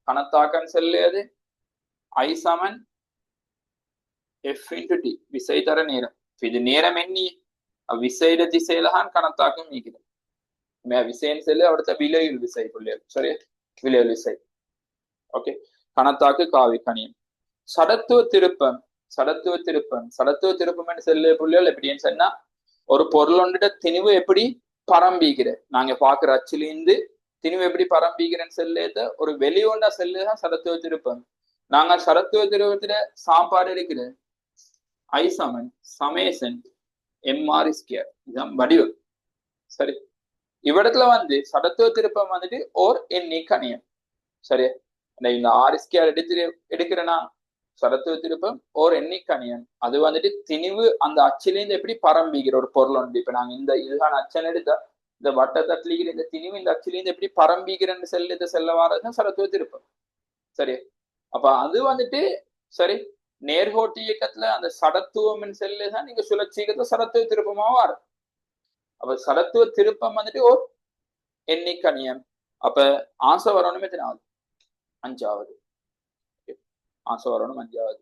Speaker 1: கணத்தாக்கன் செல்லியது ஐ சமன் எஃப் இன்டு டி விசை தர நேரம். இது நேரம் எண்ணி விசைட திசையில்தான் கணத்தாக்கம் நீக்குது. விசைன்னு சொல்லி அடுத்த விலையில் விசை புள்ளியல் சரி. விலையில் விசை ஓகே. கணத்தாக்கு காவி கணியம். சடத்துவ திருப்பம். சடத்துவ திருப்பம். சடத்துவ திருப்பம் செல்லு புள்ளியல் எப்படின்னு சொன்னா, ஒரு பொருள் ஒன்றுட திணிவு எப்படி பரம்பிக்கிற நாங்க பாக்குற அச்சிலிருந்து திணிவு எப்படி பரம்பிக்கிறேன்னு செல்லுத ஒரு வெளியொண்டா செல்லுதான் சடத்துவ திருப்பம். நாங்க சடத்துவ திருப்பத்துல சாப்பாடு எடுக்கிற ஐ சமன் சமேசன் எம்ஆர் ஸ்கொயர் இதுதான் வடிவம் சரி. இவ்விடத்துல வந்து சடத்துவ திருப்பம் வந்துட்டு ஓர் எண்ணி கணியம் சரியா. இந்த ஆர் ஸ்கொயர் எடுக்கிறேன்னா சடத்துவ திருப்பம் ஓர் எண்ணி கணியம். அது வந்துட்டு திணிவு அந்த அச்சிலிருந்து எப்படி பரம்பிக்கிற ஒரு பொருள் ஒன்று. இப்ப நாங்க இந்த இதுதான் அச்சன் எடுத்தா இந்த வட்டத்தட்டிலிக்கிற இந்த திணிவு இந்த அச்சிலிருந்து எப்படி பரம்பிக்கிறன்னு செல்ல வாரதுதான் சடத்துவ திருப்பம் சரி. அப்ப அது வந்துட்டு சரி நேர்கோட்டு இயக்கத்துல அந்த சடத்துவம் செல்லுதான் நீங்க சுழற்சி இயக்கத்துல சடத்துவ திருப்பமா வரும். அப்ப சடத்துவ திருப்பம் வந்துட்டு ஒரு எண்ணி கணியம். அப்ப ஆசை வரணுமே எத்தனாவது? 5வது. ஆசை வரணும் 5வது.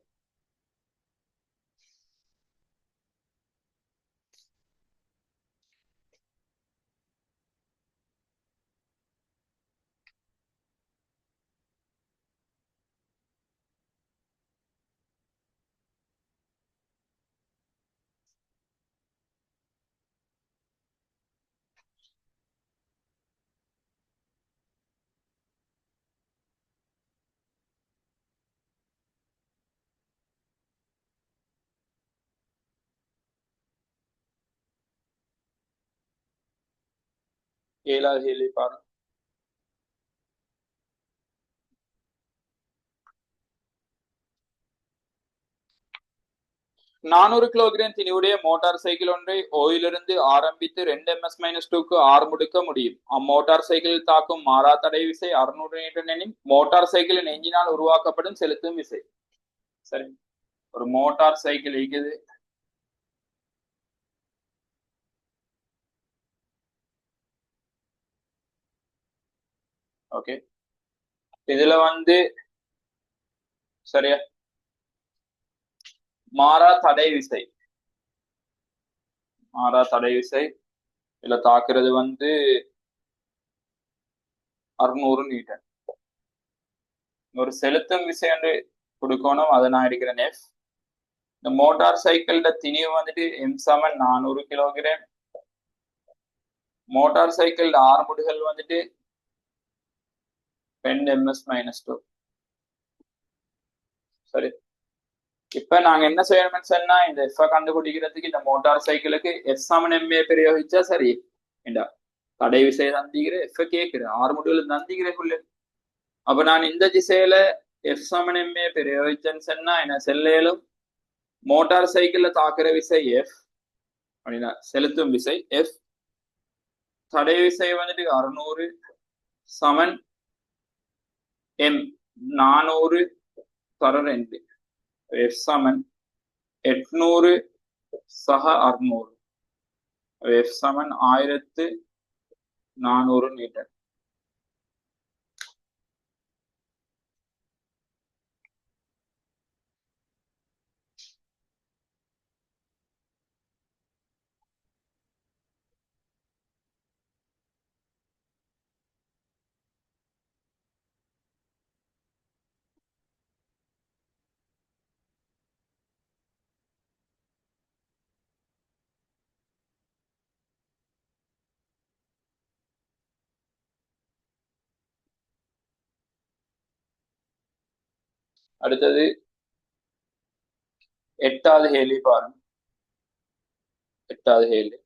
Speaker 1: ஏழாவது கேள்வி பாருங்க. நானூறு கிலோகிராம் திணிவுடைய மோட்டார் சைக்கிள் ஒன்றை ஓயிலிருந்து ஆரம்பித்து 2 ms-2க்கு ஆர் முடுக்க முடியும். அம்மோட்டார் சைக்கிளில் தாக்கும் மாறா தடை விசை 600 நியூட்டன் எனில் மோட்டார் சைக்கிளின் எஞ்சினால் உருவாக்கப்படும் செலுத்தும் விசை சரி. ஒரு மோட்டார் சைக்கிள் இருக்குது. ஓகே. இதுல வந்து சரியா மாறா தடை விசை. மாறா தடை விசை இதுல தாக்குறது வந்து 600 நியூட்டன். ஒரு செலுத்தும் விசை என்று கொடுக்கணும். அதை நான் எடுக்கிறேன் எஃப். இந்த மோட்டார் சைக்கிள்ட திணிவு வந்துட்டு எம் சமன் 400 கிலோகிராம். மோட்டார் சைக்கிள் ஆர்முடுகள் வந்துட்டு 10 ms - 2. சரி, இப்ப நாங்க என்ன செய்யணும்னு சொன்னா இந்த எஃப் கண்டுபிடிக்கிறதுக்கு இந்த மோட்டார் சைக்கிளுக்கு எஃப் சமன் எம்ஏ பிரயோகிச்சா சரி. ஏண்டா தடை விசை தந்திக்கிற எஃப் கேட்கிறேன் ஆர்முடுகள் தந்திக்கிறேன். அப்ப நான் இந்த திசையில எஃப் சமன் எம்ஏ பிரயோகிச்சேன்னு சொன்னா என்ன செல்லேலும் மோட்டார் சைக்கிள்ல தாக்குற விசை எஃப் அப்படின்னா செலுத்தும் விசை எஃப், தடை விசை வந்துட்டு 600 சமன் எம் 400 தர 2 எஃப் சமன் 800 சக 600 எஃப் சமன் 1400 மீட்டர். அடுத்தது 8வது கேள்வி பாருங்க. 8வது கேள்வி,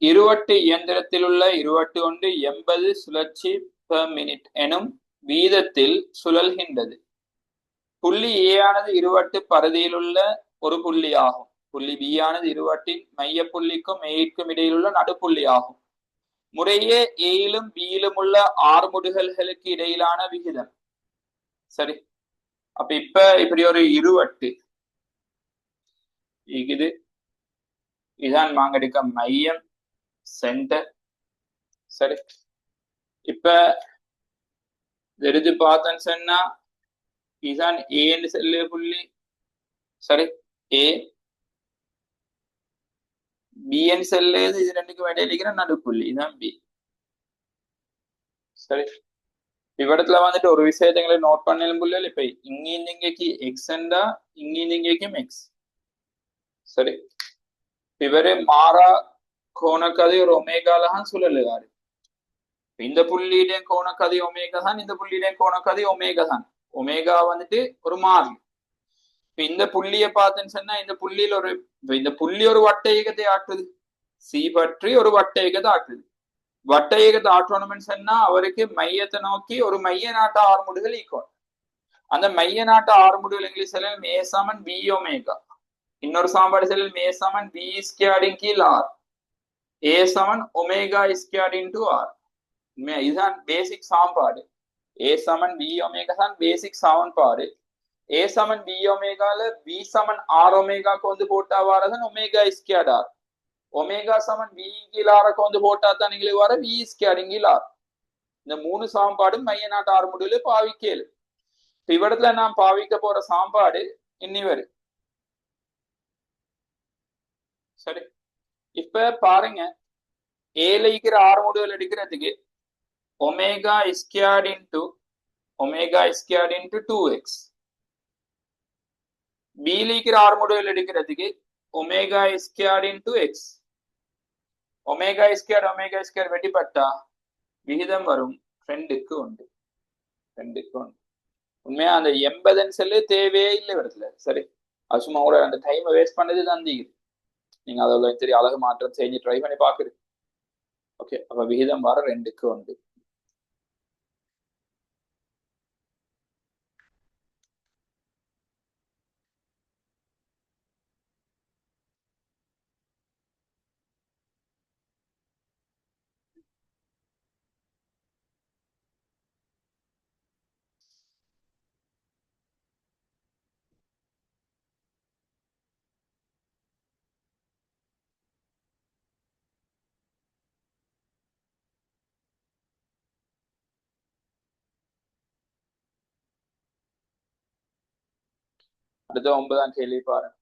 Speaker 1: இருவட்டு இயந்திரத்தில் உள்ள இருவட்டு ஒன்று 80 சுழற்சி பெர் மினிட் எனும் வீதத்தில் சுழல்கின்றது. புள்ளி ஏ ஆனது இருவட்டு பரதியில் உள்ள ஒரு புள்ளி ஆகும். புள்ளி பி ஆனது இருவட்டின் மைய புள்ளிக்கும் ஏக்கும் இடையில் உள்ள நடுப்புள்ளி ஆகும். முறையே ஏயிலும் பியிலும் உள்ள ஆர்முடுகல்களுக்கு இடையிலான விகிதம். சரி, அப்ப இப்ப இப்படி ஒரு இருவட்டு இது, இதான் நாங்க எடுக்க மையம் சென்டர். சரி, இப்ப எடுத்து பார்த்தேன்னு சொன்னா இதுதான் ஏன்னு செல்லு புள்ளி. சரி, ஏ பிஎன் செல்லு இது ரெண்டுக்கும் இடையில இருக்கிற நடுப்புள்ளி இதுதான் பி. சரி, இவ்விடத்துல வந்துட்டு ஒரு விஷயத்தை நோட் பண்ணலும் புள்ளிகள் இப்ப இங்கேக்கு எக்ஸ்ண்டா இங்கேக்கும் எக்ஸ். சரி, இவரு மாறா கோணக்கதை ஒரு ஒமேகாலதான் சுழலுகாரு. இந்த புள்ளியிடையும் கோணக்கதை ஒமேகா தான், இந்த புள்ளியிடையும் கோணக்கதை ஒமேகா தான். ஒமேகா வந்துட்டு ஒரு மாறி. இப்ப இந்த புள்ளிய பார்த்தேன்னு சொன்னா இந்த புள்ளியில் இந்த புள்ளி ஒரு வட்ட இயக்கத்தை ஆற்றுது. சி பற்றி ஒரு வட்ட இயக்கத்தை ஆற்றுது. வட்ட இயக்கத்தை ஆற்றணும்னு சொன்னா அவருக்கு மையத்தை நோக்கி ஒரு மைய நாட்ட ஆர்முடுகள் ஈக்குவல். அந்த மைய நாட்ட ஆர்முடுகள் இங்கிலீஷ் செல்லும் ஏ சமன் பி ஒமேகா. இன்னொரு சாம்பாடு செல்லும் ஏ சமன் பி ஸ்கொயர்டின் கீழ் ஆர், ஏ சமன் ஒமேகா ஸ்கொயர்ட் இன்டு ஆர். இதுதான் பேசிக் சாம்பாடு. ஏ சமன் பி ஒமேகா தான் பேசிக் சமன்பாடு. ஏ சமன் பி ஒமேகால பி சமன் ஆர் ஒமேகாக்கு வந்து போட்டா வரதான் ஒமேகா ஸ்கொயர்ட் ஆர். ஒமேகா சமன் பி கீழ் ஆருக்கு வந்து போட்டா தான் எங்களுக்கு வர பி ஸ்கொயர்ட் கீழ் ஆர். இந்த 3 சாம்பாடும் மைய நாட்டு ஆர் முடிவுல பாவிக்கல. இவ்விடத்துல நான் பாவிக்க போற சாம்பாடு இன்னி வரும். சரி, இப்ப பாருங்க, ஏல இருக்கிற ஆர் முடிவுகள் எடுக்கிறதுக்கு ஒமேகா ஸ்கொயர்ட் இன்டு 2x, பில இருக்கிற ஆர் முடிவுகள் எடுக்கிறதுக்கு omega squared into X. Omega squared வெட்டிப்பட்டா விகிதம் வரும் 2க்கு 1. 2க்கு 1. உண்மையா அந்த 80 செல்லு தேவையே இல்லை இடத்துல. சரி, அது சும்மா கூட அந்த டைமை வேஸ்ட் பண்ணது தந்தீங்க. நீங்க அதோட சரி அழகு மாற்றம் செஞ்சு ட்ரை பண்ணி பாக்குறது. ஓகே, அப்ப விகிதம் வர 2க்கு 1. அடுத்த 9ஆம் கேள்வி பாருங்க.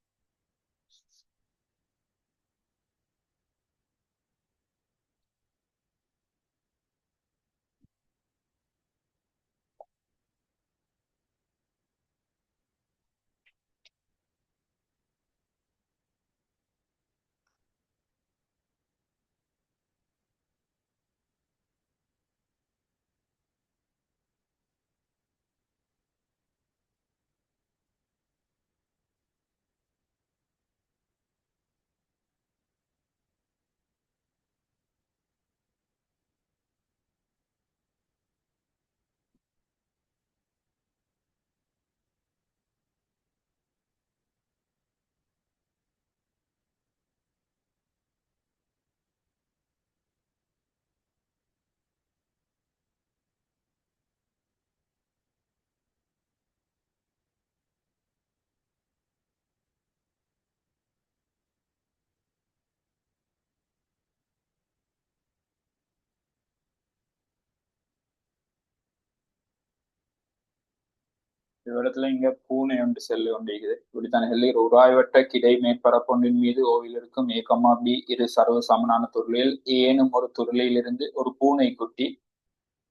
Speaker 1: இவ்விடத்துல இங்க பூனை ஒன்று செல்லு கொண்டிருக்குது. இப்படித்தான் ஹெல்லில் உராய்வட்ட கிடை மேற்பரப்பொன்றின் மீது ஓவில் இருக்கும் ஏ கமா பி இரு சர்வ சமனான துருளில் ஏனும் ஒரு துருளில் இருந்து ஒரு பூனை குட்டி,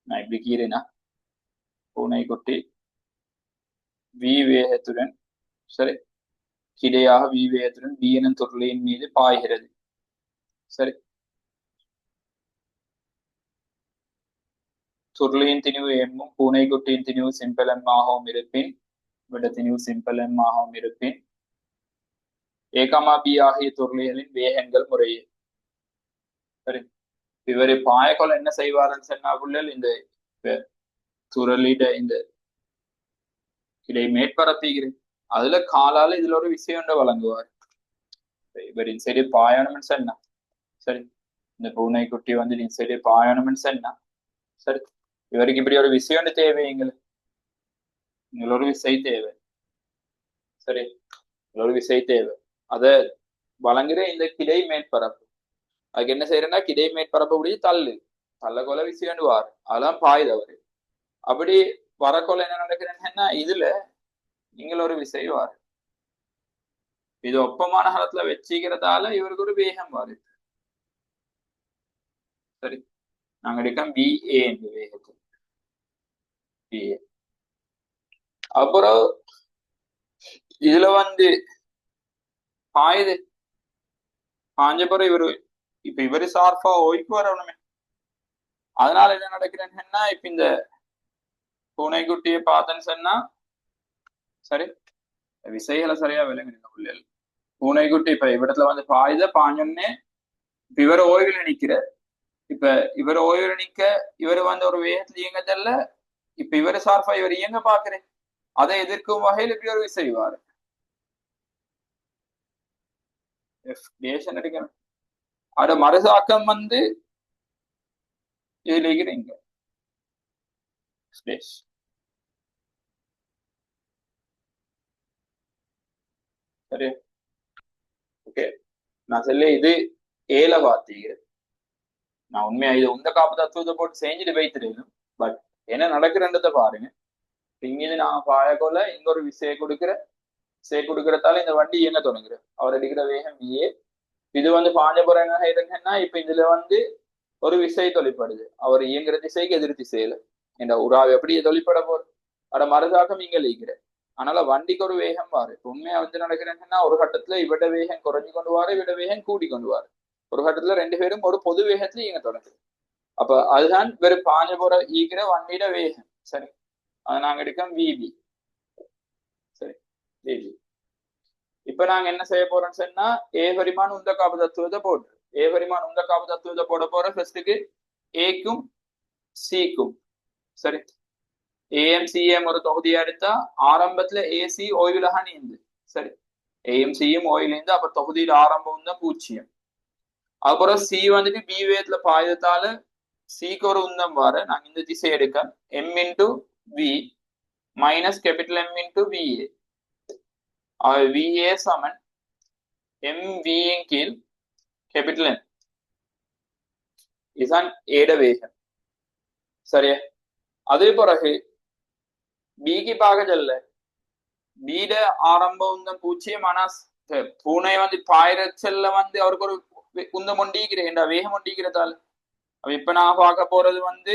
Speaker 1: நான் இப்படி கீறினா பூனை குட்டி வி வேகத்துடன் சரி கிடையாக வி வேகத்துடன் பி எனும் துருளியின் மீது பாய்கிறது. சரி, துருளியின் திணிவு எம்மும் பூனைக்குட்டியின் திணிவு சிம்பிள் எம்மாகவும் இருப்பின் விட திணிவு சிம்பிள் எம்மாகவும் இருப்பின் ஏ கமா பி ஆகிய துருளிகளின் வேகங்கள் முறையே. சரி, இவர் பாயக்கொலை என்ன செய்வாருன்னு சொன்னா புள்ளல் இந்த துரலிட இந்த இடை மேற்பரப்பீகிறேன் அதுல காலால இதுல ஒரு விஷயம் வழங்குவார். இவரின் சரி பாயணம்னு சொன்னா சரி, இந்த பூனை குட்டி வந்து நீ சரி பாயணம்னு சொன்னா சரி, இவருக்கு இப்படி ஒரு விஷயம் தேவை, எங்களோட விசை தேவை. சரி, ஒரு விசை தேவை, அத வழங்குற இந்த கிடை மேற்பரப்பு. அதுக்கு என்ன செய்யறேன்னா கிடை மேற்பரப்பு அப்படி தள்ள கொலை விஷயம் வார் அதெல்லாம் பாயுதவரு. அப்படி வரக்கொலை என்ன நடக்குதுன்னா இதுல நீங்கள் ஒரு விசை வாரு, இது ஒப்பமான காலத்துல வச்சுக்கிறதால இவருக்கு ஒரு வேகம் வருது. சரி, நாங்க எடுக்கோம் BA என்று வேகத்தை BA. அப்புறம் இதுல வந்து பாயுது பாஞ்ச பிறகு இவரு சார்பா ஓய்க்கு வரணுமே. அதனால என்ன நடக்குதுன்னா இப்ப இந்த பூனைக்குட்டியை பார்த்தேன்னு சொன்னா சரி விசைகளை சரியா விளங்குங்க பிள்ளைகள். பூனைக்குட்டி இப்ப இவ்விடத்துல வந்து பாஞ்சோன்னே இப்ப இவர் ஓய்வுல நிக்கிற, இப்ப இவர் ஓய்வுல நிக்க இவர் வந்து ஒரு வேகத்துல இயங்க தெரியல, இப்ப இவரு சார்பா இவர் இயங்க பாக்குறேன், அதை எதிர்க்கும் வகையில் இப்படி ஒரு விசைவாரு எடுக்கணும். அட மறுசாக்கம் வந்து இதுல இருக்கிறீங்க சரி. ஓகே, நான் சொல்ல இது ஏல வார்த்தைகள். நான் உண்மையா இது உந்த காப்பு தத்துவத்தை போட்டு செஞ்சுட்டு வைத்திருக்கேன். பட் என்ன நடக்கிறன்றத பாருங்க. இங்கிது நான் பாயக்கொள்ள இங்க ஒரு விசையை கொடுக்கறதால இந்த வண்டி இயங்க தொடங்குற, அவர் அடிக்கிற வேகம் ஏ. இது வந்து பாஞ்ச போறாங்க இருங்கன்னா இப்ப இதுல வந்து ஒரு விசை தொழிற்படுது, அவர் இயங்குற திசைக்கு எதிர் திசையில என்ற உறாவை எப்படி தொழிற்பட போறது, அட மறுதாக்கம் இங்க லீக்கிற. அதனால வண்டிக்கு ஒரு வேகம் வாரு. உண்மையா வந்து நடக்கிறேன்னா ஒரு கட்டத்துல இவட வேகம் குறைஞ்சு கொண்டு வாரு, இவட வேகம் கூடி கொண்டு வாரு. ஒரு கட்டத்துல ரெண்டு பேரும் ஒரு பொது வேகத்துல இயங்க தொடங்குது. அப்ப அதுதான் வெறும் பாஞ்ச போற ஈக்கிற வண்டியிட வேகம். சரி, அதை நாங்க எடுக்கோம் விபி. சரி, விபி. இப்ப நாங்க என்ன செய்ய போறோம்னு சொன்னா ஏ பரிமாண உந்த காப்பு தத்துவத்தை போட்டு ஏ பரிமாண உந்த காப்பு தத்துவத்தை போட போற ஃபர்ஸ்டுக்கு ஏக்கும் சிக்கும். சரி, ஏஎம் சிஎம் ஒரு தொகுதியா எடுத்தா ஆரம்பத்துல ஏசி ஓய்வுலகா நீந்து. சரி, ஏஎம் சிஎம் ஓய்வுலேருந்து அப்ப தொகுதியில ஆரம்பம் தான் 0. அப்புறம் சி வந்துட்டு பி வேகத்துல பாயத்தால சிக்கு ஒரு உந்தம் வார நாங்க இந்த திசை எடுக்க M into V minus capital M into VA. VA சமன் எம்வியின் கீழ் கேபிட்டல் எம். இதுதான் ஏட வேகம். சரியா, அதே பிறகு பிக்கு பார்க்க செல்ல பீட ஆரம்ப உந்தம் 0. ஆனா பூனை வந்து பாயிரச்சல்ல வந்து அவருக்கு ஒரு உந்தம் ஒண்டிக்கிறேன் வேகம் ஒண்டிக்கிறதால இப்ப நான் பார்க்க போறது வந்து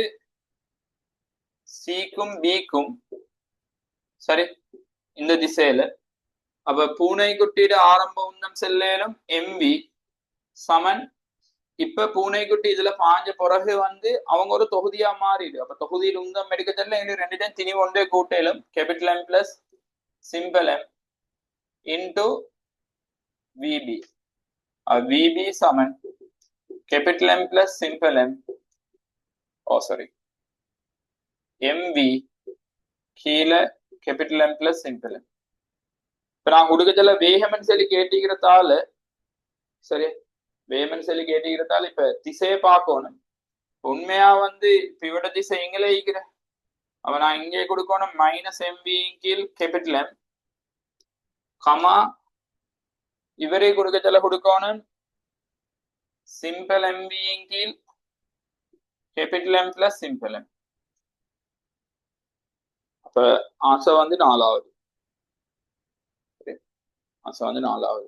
Speaker 1: சிக்கும் பிக்கும். சரி, இந்த திசையில அப்ப பூனை குட்டியிட ஆரம்ப உந்தம் செல்லும் எம்பி சமன். இப்ப பூனைக்குட்டி இதுல பாஞ்ச பிறகு வந்து அவங்க ஒரு தொகுதியா மாறிடு. அப்ப தொகுதியில் உந்தம் எடுக்க தெரியல எங்களுக்கு ரெண்டு டைம் திணி ஒன்றே கூட்டையிலும் capital M plus simple M into VB. VB சமன் capital M plus simple M MV கீழே capital M plus simple M. இப்ப நான் கொடுக்கச்சல வேகம்னு சொல்லி கேட்டிக்கிறதால சரி, வேகம்னு சொல்லி கேட்டிக்கிறதால இப்ப திசையை பார்க்கணும். உண்மையா வந்து இப்ப இவட திசை எங்களை ஈக்கிறேன், அப்ப நான் இங்கே கொடுக்கணும் மைனஸ் எம்பி கீழ் கேபிட்டல் எம் கமா இவரே கொடுக்கச்சல கொடுக்கணும் சிம்பிள் எம்பி கீழ் capital M plus simple M. அப்ப ஆசை வந்து 4வது. ஆசை வந்து 4வது.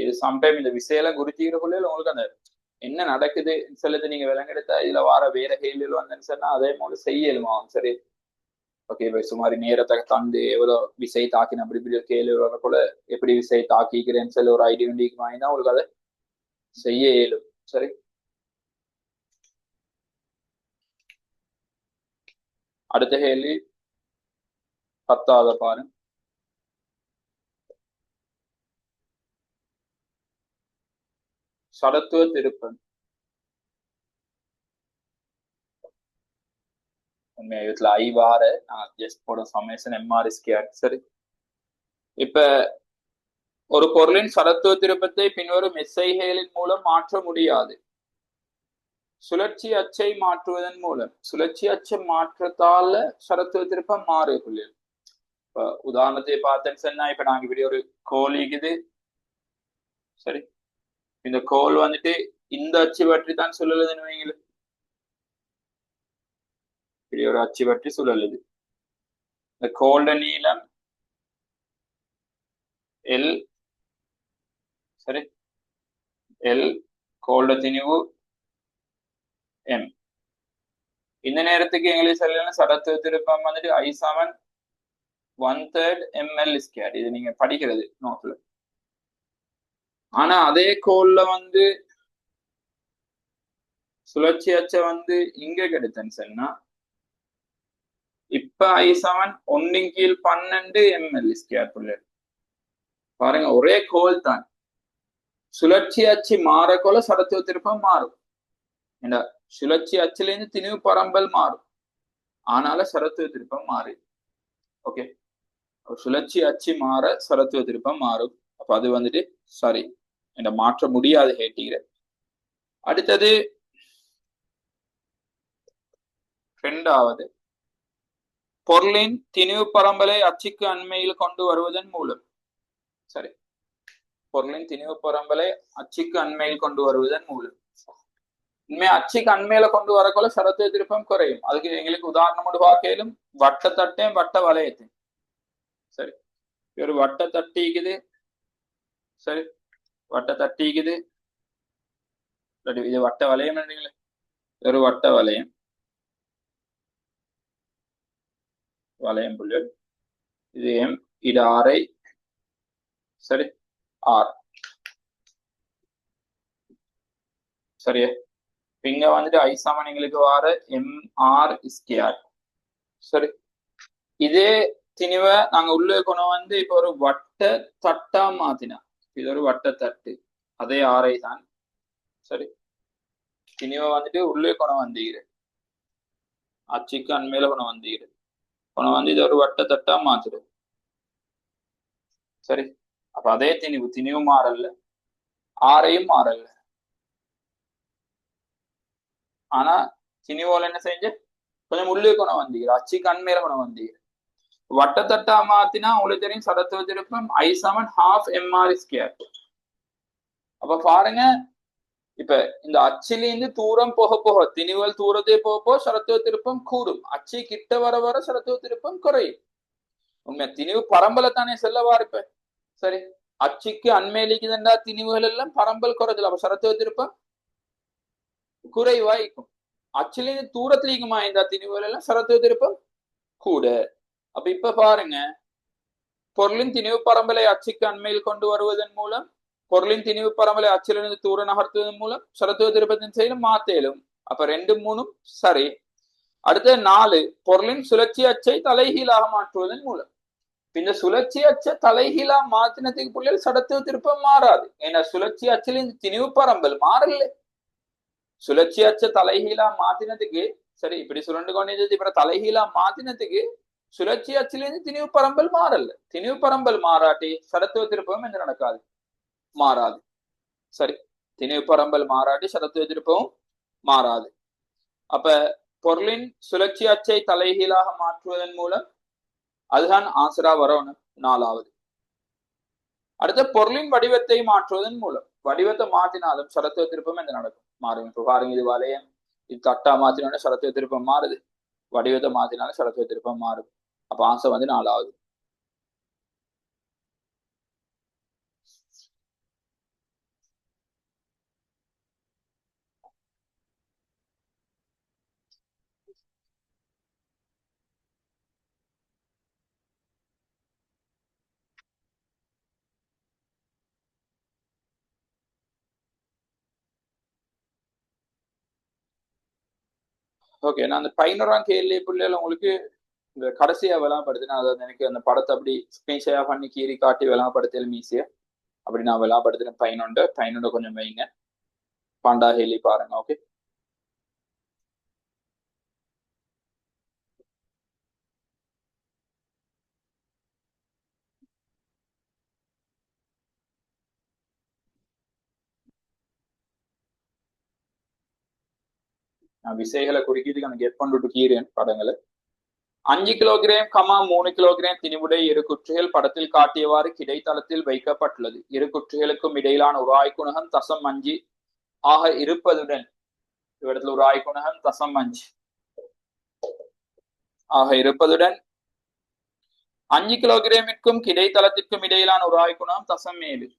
Speaker 1: இது சம்டைம் இந்த விஷயம் குறிச்சிக்கிறக்குள்ளே உங்களுக்கு அந்த என்ன நடக்குது சொல்லுது நீங்க விலங்கெடுத்தா இதுல வார வேற கேள்விகள் வந்தேன்னு சொன்னா அதே போல செய்யலுமா சரி. ஓகே சுமாரி நேரத்தை தந்து எவ்வளவு விசை தாக்கின அப்படி இப்படி கேள்வி வர கூட எப்படி விசை தாக்கிக்கிறேன்னு சொல்லி ஒரு ஐடியா வாங்கினா உங்களுக்கு அதை செய்ய இயலும். சரி, அடுத்த கேள்வி 10வது பாருங்க. சடத்துவ திருப்பம். உண்மையா இதுல ஐவார நான் ஜஸ்ட் போட சமேஷன் எம்ஆர்எஸ்கேஆர். சரி, இப்ப ஒரு பொருளின் சடத்துவ திருப்பத்தை பின்வரும் எஸ்ஐகளின் மூலம் மாற்ற முடியாது. சுழற்சி அச்சை மாற்றுவதன் மூலம். சுழற்சி அச்சை மாற்றத்தால சடத்துவ திருப்பம் மாறுக்குள்ள. இப்ப உதாரணத்தை பார்த்தேன்னு சொன்னா இப்ப நாங்க இப்படி ஒரு கோல் இருக்குது. சரி, இந்த கோல் வந்துட்டு இந்த அச்சு பற்றி தான் சுழலுதுன்னு வைங்களேன். இப்படி ஒரு அச்சு பற்றி சுழலுது. இந்த கோல்ட நீளம் எல். சரி, எல் கோல்ட திணிவு எம். இந்த நேரத்துக்கு எங்களுக்கு சொல்லணும் சடத்துவ திருப்பம் வந்துட்டு I7 1/3 ml². இது நீங்க படிக்கிறது நோட்ல. ஆனா அதே கோல்ல வந்து சுழற்சி அச்சை வந்து இங்க கிடைத்தேன்னு சொன்னா இப்ப I7 1/12 ml². பாருங்க ஒரே கோல் தான். சுழற்சி அச்சு மாறக்கொள்ள சடத்துவ திருப்பம் மாறும். இந்த சுழற்சி அச்சுல இருந்து திணிவு பரம்பல் மாறும். ஆனால சடத்துவ திருப்பம் மாறு. ஓகே, சுழற்சி அச்சு மாற சடத்துவ திருப்பம் மாறும். அப்ப அது வந்துட்டு சரி என்ற மாற்ற முடியாது கேட்டீங்க. அடுத்தது 2வது பொருளின் திணிவு பரம்பலை அச்சுக்கு அண்மையில் கொண்டு வருவதன் மூலம். சரி, பொருளின் திணிவு பரம்பலை அச்சுக்கு அண்மையில் கொண்டு வருவதன் மூலம். உண்மையா அச்சுக்கு அண்மையில கொண்டு வரக்குள்ள சடத்துவ திருப்பம் குறையும். அதுக்கு எங்களுக்கு உதாரணம் பார்க்கலும் வட்ட தட்டையும் வட்ட வளையத்தையும். சரி, ஒரு வட்ட தட்டிக்குது. சரி, வட்ட தட்டிக்குது. இது வட்ட வளையம். ஒரு வட்ட வளையம். வளையம் புள்ளல் இது எம், இது ஆரை. சரி, ஆர். சரியா, இங்க வந்துட்டு I7 எங்களுக்கு வார MR². சரி, இதே திணிவை நாங்க உள்ள கொண்டு வந்து இப்ப ஒரு வட்ட தட்டா மாத்தினா இது ஒரு வட்ட தட்டு. அதே ஆரை தான். சரி, திணிவை வந்துட்டு உள்ளே கொண்டு வந்தீங்க அச்சுக்கு அண்மையில கொண்டு வந்தீங்க கொண்டு வந்து இது ஒரு வட்ட தட்டா மாத்திடும். சரி, அப்ப அதே திணிவு மாறல, ஆரையும் மாறல. ஆனா திணிவோல என்ன செஞ்சு கொஞ்சம் உள்ளே கொண்டு வந்தீங்க அச்சுக்கு அண்மையில கொண்டு வந்தீங்க. வட்டத்தட்டா மாத்தினா உங்களுக்கு தெரியும் சடத்துவ திருப்பம் I7 ½ mR². அப்ப பாருங்க இப்ப இந்த அச்சிலிருந்து தூரம் போக போக திணிவல் தூரத்தை போக போக சடத்துவ திருப்பம் கூடும். அச்சு கிட்ட வர வர சடத்துவ திருப்பம் குறையும். உண்மை திணிவு பரம்பலை தானே செல்லவா இருப்ப. சரி, அச்சுக்கு அண்மையிலிக்குதுண்டா திணிவுகள் எல்லாம் பரம்பல் குறைஞ்சல. அப்ப சடத்துவ திருப்பம் குறைவாய்க்கும். அச்சிலிருந்து தூரத்திலிக்குமா இந்த திணிவுகள் எல்லாம் சடத்துவ திருப்பம் கூட. அப்ப இப்ப பாருங்க பொருளின் திணிவு பரம்பலை அச்சுக்கு அண்மையில் கொண்டு வருவதன் மூலம் பொருளின் திணிவு பரம்பலை அச்சிலிருந்து தூர நகர்த்துவதன் மூலம் சடத்துவ திருப்பத்தின் செயலும் மாத்தேலும். அப்ப 2, 3 சரி. அடுத்த 4 பொருளின் சுழற்சி அச்சை தலைகீழாக மாற்றுவதன் மூலம். இந்த சுழற்சி அச்ச தலைகீழா மாத்தினத்துக்கு புள்ளிகள் சடத்துவ திருப்பம் மாறாது. ஏன்னா சுழற்சி அச்சில் இந்த திணிவு பரம்பல் மாறல. சுழற்சி அச்ச தலைகீழா மாத்தினத்துக்கு சரி இப்படி சுருண்டு கொண்டு இப்ப தலைகீழா மாத்தினத்துக்கு சுழற்சி அச்சிலிருந்து திணிவு பரம்பல் மாறல. திணிவு பரம்பல் மாறாட்டி சடத்துவ திருப்பம் என்ன நடக்காது, மாறாது. சரி, திணிவு பரம்பல் மாறாட்டி சடத்துவ திருப்பமும் மாறாது. அப்ப பொருளின் சுழற்சி அச்சை தலைகீழாக மாற்றுவதன் மூலம் அதுதான் ஆன்சரா வரணும் 4வது. அடுத்த பொருளின் வடிவத்தை மாற்றுவதன் மூலம், வடிவத்தை மாத்தினாலும் சடத்துவ திருப்பம் என்ன நடக்கும், மாறும். இப்ப பாருங்க, இது வளையம், இது தட்டா மாத்தினோட சடத்துவ திருப்பம் மாறுது, வடிவத்தை மாத்தினாலும் சடத்துவ திருப்பம் மாறும். அப்ப ஆன்சர் வந்து 4வது. ஓகே, நான் அந்த 11ஆம் கேள்வி பிள்ளைகள் உங்களுக்கு இந்த கடைசியா விளாப்படுத்தினேன். அதாவது எனக்கு அந்த படத்தை அப்படி ஸ்கிரீன்ஷேயா பண்ணி கீறி காட்டி விளாப்படுத்தலும் ஈஸியா. அப்படி நான் விளாப்படுத்தினேன் 11 கொஞ்சம் வைங்க, 12 கேள்வி பாருங்க. ஓகே, நான் விசைகளை குறிக்கிறதுக்கு எனக்கு கெட் பண்ணிட்டு கீறேன் படங்களை. 5 கிலோகிராம் 3 கிலோகிராம் திணிவுடைய இரு குற்றிகள் படத்தில் காட்டியவாறு கிடைத்தளத்தில் வைக்கப்பட்டுள்ளது. இரு குற்றிகளுக்கும் இடையிலான உராய் குணகம் 0.5 ஆக இருப்பதுடன், இவ்விடத்துல உராய் குணகம் 0.5 ஆக இருப்பதுடன் 5 கிலோகிராமிற்கும் கிடைத்தளத்திற்கும் இடையிலான உராய் குணகம் 0.7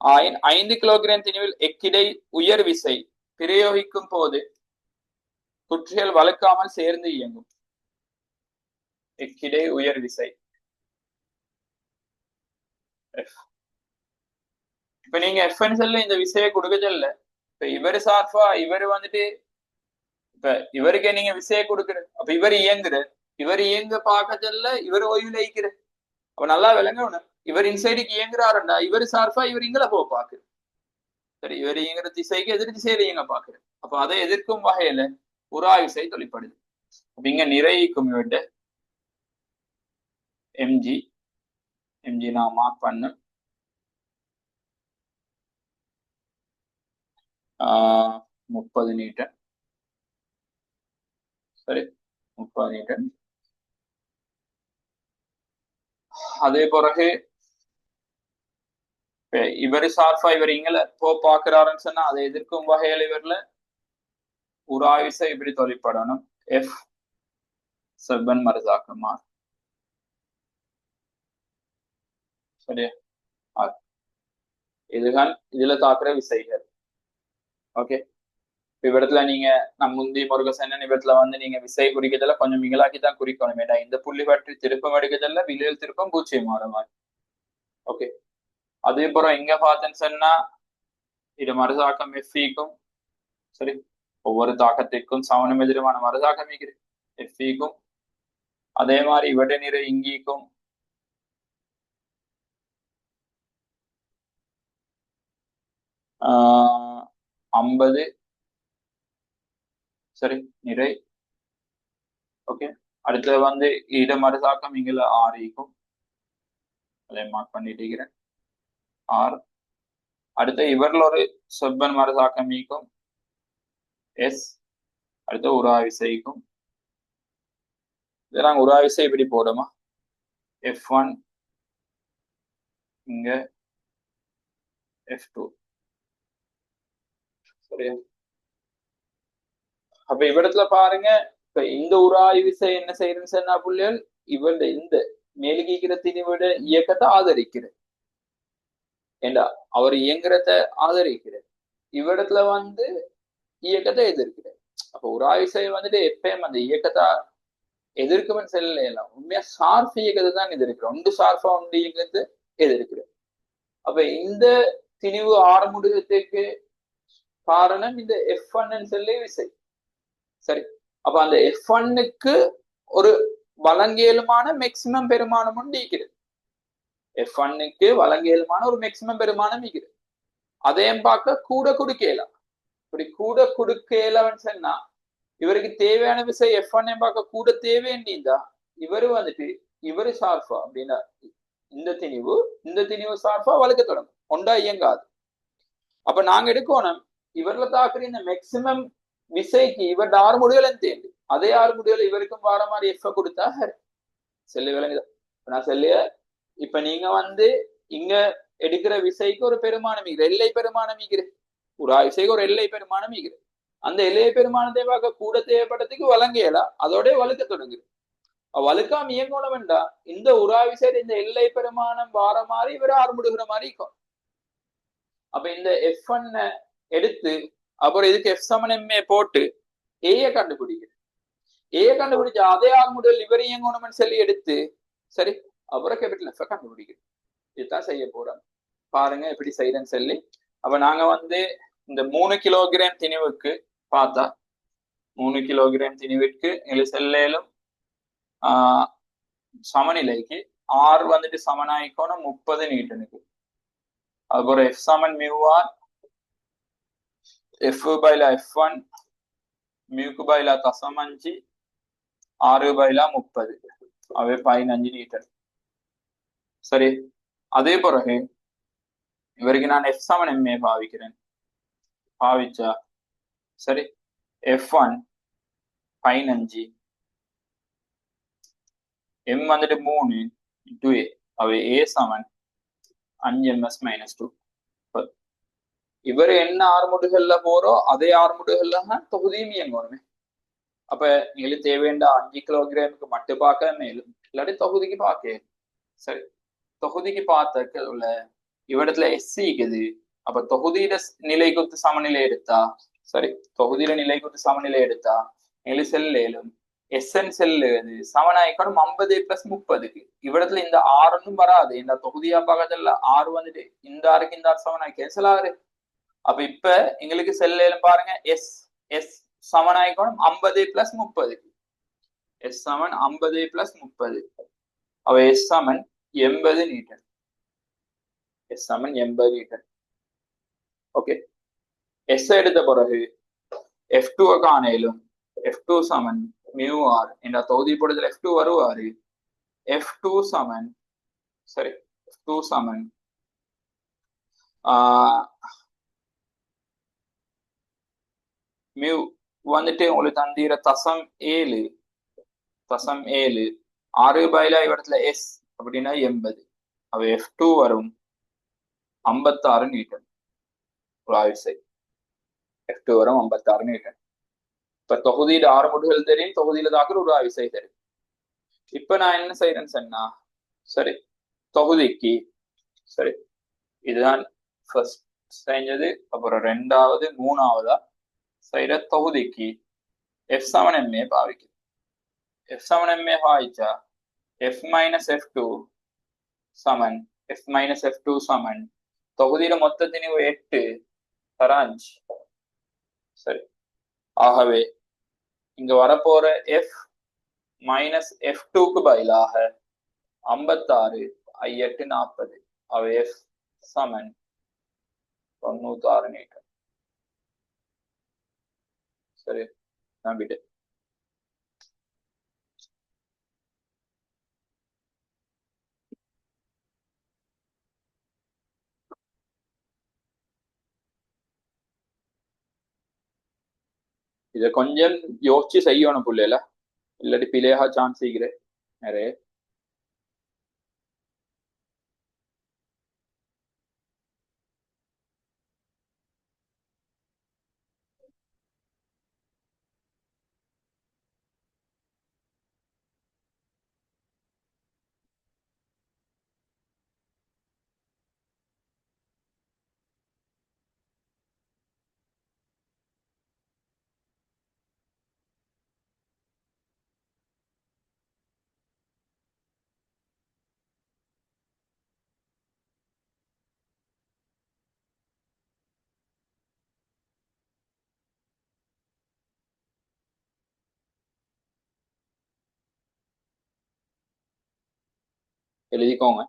Speaker 1: ஆயின் 5 கிலோகிராம் திணிவில் எக்கிடை உயர் விசை பிரயோகிக்கும் போது குற்றிகள் வளர்க்காமல் சேர்ந்து இயங்கும். எக்கிடை உயர் விசை. இப்ப நீங்க எஃப்என்எல்ல இந்த விசையை கொடுக்க சொல்ல, இப்ப இவரு சார்பா இவரு வந்துட்டு இப்ப இவருக்கே நீங்க விசையை கொடுக்குற, அப்ப இவர் இயங்க பார்க்க சொல்ல இவர் ஓய்வுல இயக்கிற. அப்ப நல்லா விளங்க, இவர் இன்சைடுக்கு இயங்குறாருண்டா இவர் சார்பா இவர் இங்கல போக பாக்குற. சரி, இவர் இயங்குற திசைக்கு எதிர் திசையில இயங்க பாக்குற. அப்ப அதை எதிர்க்கும் வகையில உராய் விசை தொழிற்படுது. அப்ப இங்க நிறைக்கும் இவட்ட எம்ஜி நான் மார்க் பண்ண 30 நியூட்டன். சரி, 30 நியூட்டன். அதே பிறகு இவர் சார்பா இவர் இங்கல போ பாக்குறாருன்னு சொன்னா அதை எதிர்க்கும் வகையில இவர்ல உராய் விசை இப்படி தொழிற்படணும். எஃப் செப்பன் மருதாக்கமா. சரியா, இதுதான் இதுல தாக்குற விசைகள். ஓகே, இவ்விடத்துல நீங்க நம் முந்தி முருகசேனன் இவத்துல வந்து நீங்க விசை குறிக்கிறதுல கொஞ்சம் மிகளாக்கி தான் குறிக்கணும். ஏன்னா இந்த புள்ளி பற்றி திருப்பம் எடுக்கிறதுல விலையில் திருப்பம் 0 மாறுமாறு. ஓகே, அதே போல இங்க பார்த்தேன்னு சொன்னா இது மறுதாக்கம் எஃப்இக்கும். சரி, ஒவ்வொரு தாக்கத்திற்கும் சமணம் எதிரமான மறுதாக்கம் எஃப்இக்கும். அதே மாதிரி இவட நிற இங்கிக்கும். ஆஹ் 50. சரி, நிறை. ஓகே, அடுத்தது வந்து இட மறுதாக்கம் இங்குல 6 அதை மார்க் பண்ணிட்டு இருக்கிறேன் 6. அடுத்து இவரில் ஒரு செப்பன் மறுதாக்கம் ஈக்கும் எஸ். அடுத்து உராய் விசைக்கும். இதெல்லாம் உராய் விசை இப்படி போடுமா, F1 இங்க F2. சரியா, அப்ப இவ்விடத்துல பாருங்க, இப்ப இந்த உராய் விசை என்ன செய்யறதுன்னு சொன்னா புள்ளிகள் இவருடைய இந்த மேலுகீக்கிற திணிவிட இயக்கத்தை ஆதரிக்கிறது. ஏண்டா அவர் இயங்குறத ஆதரிக்கிறது, இவ்விடத்துல வந்து இயக்கத்தை எதிர்க்கிறது. அப்ப உராய் விசை வந்துட்டு எப்பயும் அந்த இயக்கத்தை எதிர்க்கும்னு சொல்லலாம். உண்மையா சார்பு இயக்கத்தை தான் எதிர்க்கிறோம். ஒன்று சார்பா ஒன்று இயக்கத்தை எதிர்க்கிறோம். அப்ப இந்த திணிவு ஆரம்பத்துக்கு காரணம் இந்த F1 சொல்லி விசை. சரி, அப்ப அந்த F1க்கு ஒரு வழங்கியலுமான மேக்சிமம் பெருமானம் நீக்கிறது. F1க்கு வழங்கியலுமான ஒரு மேக்சிமம் பெருமானம் நீக்கிறது. அதையும் பார்க்க கூட கொடுக்கலாம். இப்படி கூட கொடுக்கலன்னு சொன்னா இவருக்கு தேவையான விசை F1 பார்க்க கூட தேவையா இவரு வந்துட்டு இவரு சார்பா அப்படின்னா இந்த திணிவு சார்பா வளர்க்க தொடங்கும், ஒண்டா இயங்காது. அப்ப நாங்க எடுக்கணும் இவர்ல தாக்குற இந்த மேக்சிமம் விசைக்கு இவரோட 6 முடிவுகளும் தேண்டு அதே 6 முடிவுகள் இவருக்கும் வார மாதிரி எஃப் கொடுத்தா செல்லு விளங்குதான். நான் செல்லிய இப்ப நீங்க வந்து இங்க எடுக்கிற விசைக்கு ஒரு பெருமானம் எல்லை பெருமானம் ஒரு விசைக்கு ஒரு எல்லை பெருமானம் அந்த எல்லை பெருமானத்தை பார்க்க கூட தேவைப்பட்டதுக்கு வழங்கல அதோட வழுக்க தொடங்குது. வழுக்காம இயங்கணும் வேண்டா இந்த விசை இந்த எல்லை பெருமானம் வார மாதிரி இவர் ஆரம்பிடுகிற மாதிரி இருக்கும். அப்ப இந்த F1 எடுத்து அப்புறம் இதுக்கு F சமன் MA போட்டு ஏய கண்டுபிடிக்கிறது. ஏய கண்டுபிடிச்ச அதே ஆர்முடல் இவர் இயங்கணும்னு சொல்லி எடுத்து சரி அப்புறம் கேபிட்டல் F கண்டுபிடிக்கிறது. இதுதான் செய்ய போறோம். பாருங்க எப்படி செய்யறேன்னு சொல்லி. அப்ப நாங்க வந்து இந்த 3 கிலோகிராம் திணிவுக்கு பார்த்தா 3 கிலோகிராம் திணிவுக்கு எங்களுக்கு செல்லேலும் சமநிலைக்கு ஆர் வந்துட்டு சமனாயிக்கணும் 30 நியூட்டனுக்கு. அதுபோல F சமன் மியூஆர் F பைலா F1 மியூக்கு பைலா தசம் 5 6 பைலா 30 அவை 15 நியூட்டன். சரி, அதே பிறகு இவருக்கு நான் F சமன் MA பாவிக்கிறேன். பாவிச்சா சரி F1 15 M வந்துட்டு 3 into A அவை A சமன் 5 ms - 2. இவர் என்ன ஆர்முடுகள்ல போறோ அதே ஆர்முடுகள்ல தான் தொகுதியும் இயங்கணுமே. அப்ப எங்களுக்கு தேவையா 5 கிலோகிராமுக்கு மட்டும் பார்க்க மேலும் இல்லாட்டி தொகுதிக்கு பார்க்க. சரி, தொகுதிக்கு பார்த்த இவ்விடத்துல எஸ்சி இருக்குது. அப்ப தொகுதியில நிலை குத்து சமநிலை எடுத்தா சரி தொகுதியில நிலை குத்து சமநிலை எடுத்தா எங்களுக்கு செல்லும் எஸ்என் செல்லு சமனாயிக்கணும் 50 + 30க்கு. இவ்விடத்துல இந்த ஆறுன்னு வராது. இந்த தொகுதியா பார்க்கறதுல 6 வந்துட்டு இந்த ஆறுக்கு இந்த ஆறு சமனாய் கேன்சல் ஆகுது. அப்ப இப்ப எங்களுக்கு செல்லும் பாருங்க எஸ் எஸ் சமனாயிக்கணும் 50 + 30க்கு. எஸ் சமன் 50 + 30. அவ எஸ் சமன் 80 நியூட்டன். எஸ் சமன் 80 நியூட்டன். ஓகே, எஸ் எடுத்த பிறகு F2 காணலும் F2 சமன் மியூஆர் என்ற தொகுதி பொழுதுல F2 வருவாரு. F2 சமன் சரி F2 சமன் மியூ வந்துட்டு உங்களுக்கு தந்தீர தசம் 7 6 பைலா இடத்துல எஸ் அப்படின்னா 80. அவ F2 வரும் 56 நியூட்டன். F2 வரும் 56 நியூட்டன். இப்ப தொகுதியில 6 முடுகள் தெரியும், தொகுதியில தாக்குற ஒரு விசை தெரியும். இப்ப நான் என்ன செய்யறேன்னு சொன்னா சரி தொகுதிக்கு சரி இதுதான் ஃபர்ஸ்ட் செஞ்சது. அப்புறம் 2வது 3வதா செய்யற தொகுதிக்கு F சமன் MA பாவிக்கும். F சமன் MA பாவிச்சா F - F2 சமன் F - F2 சமன் தொகுதியில மொத்த திணிவு 8 5. சரி, ஆகவே இங்க வரப்போற F - F2க்கு பதிலாக 56 8 40 அவ F சமன் 96 நியூட்டன். சரி, நம்பிட்டு இத கொஞ்சம் யோசிச்சு செய்யணும் புள்ளைல, இல்லாட்டி பிள்ளையாக சான்ஸ் செய்கிறேன் நிறைய. எழுதிக்கோங்க.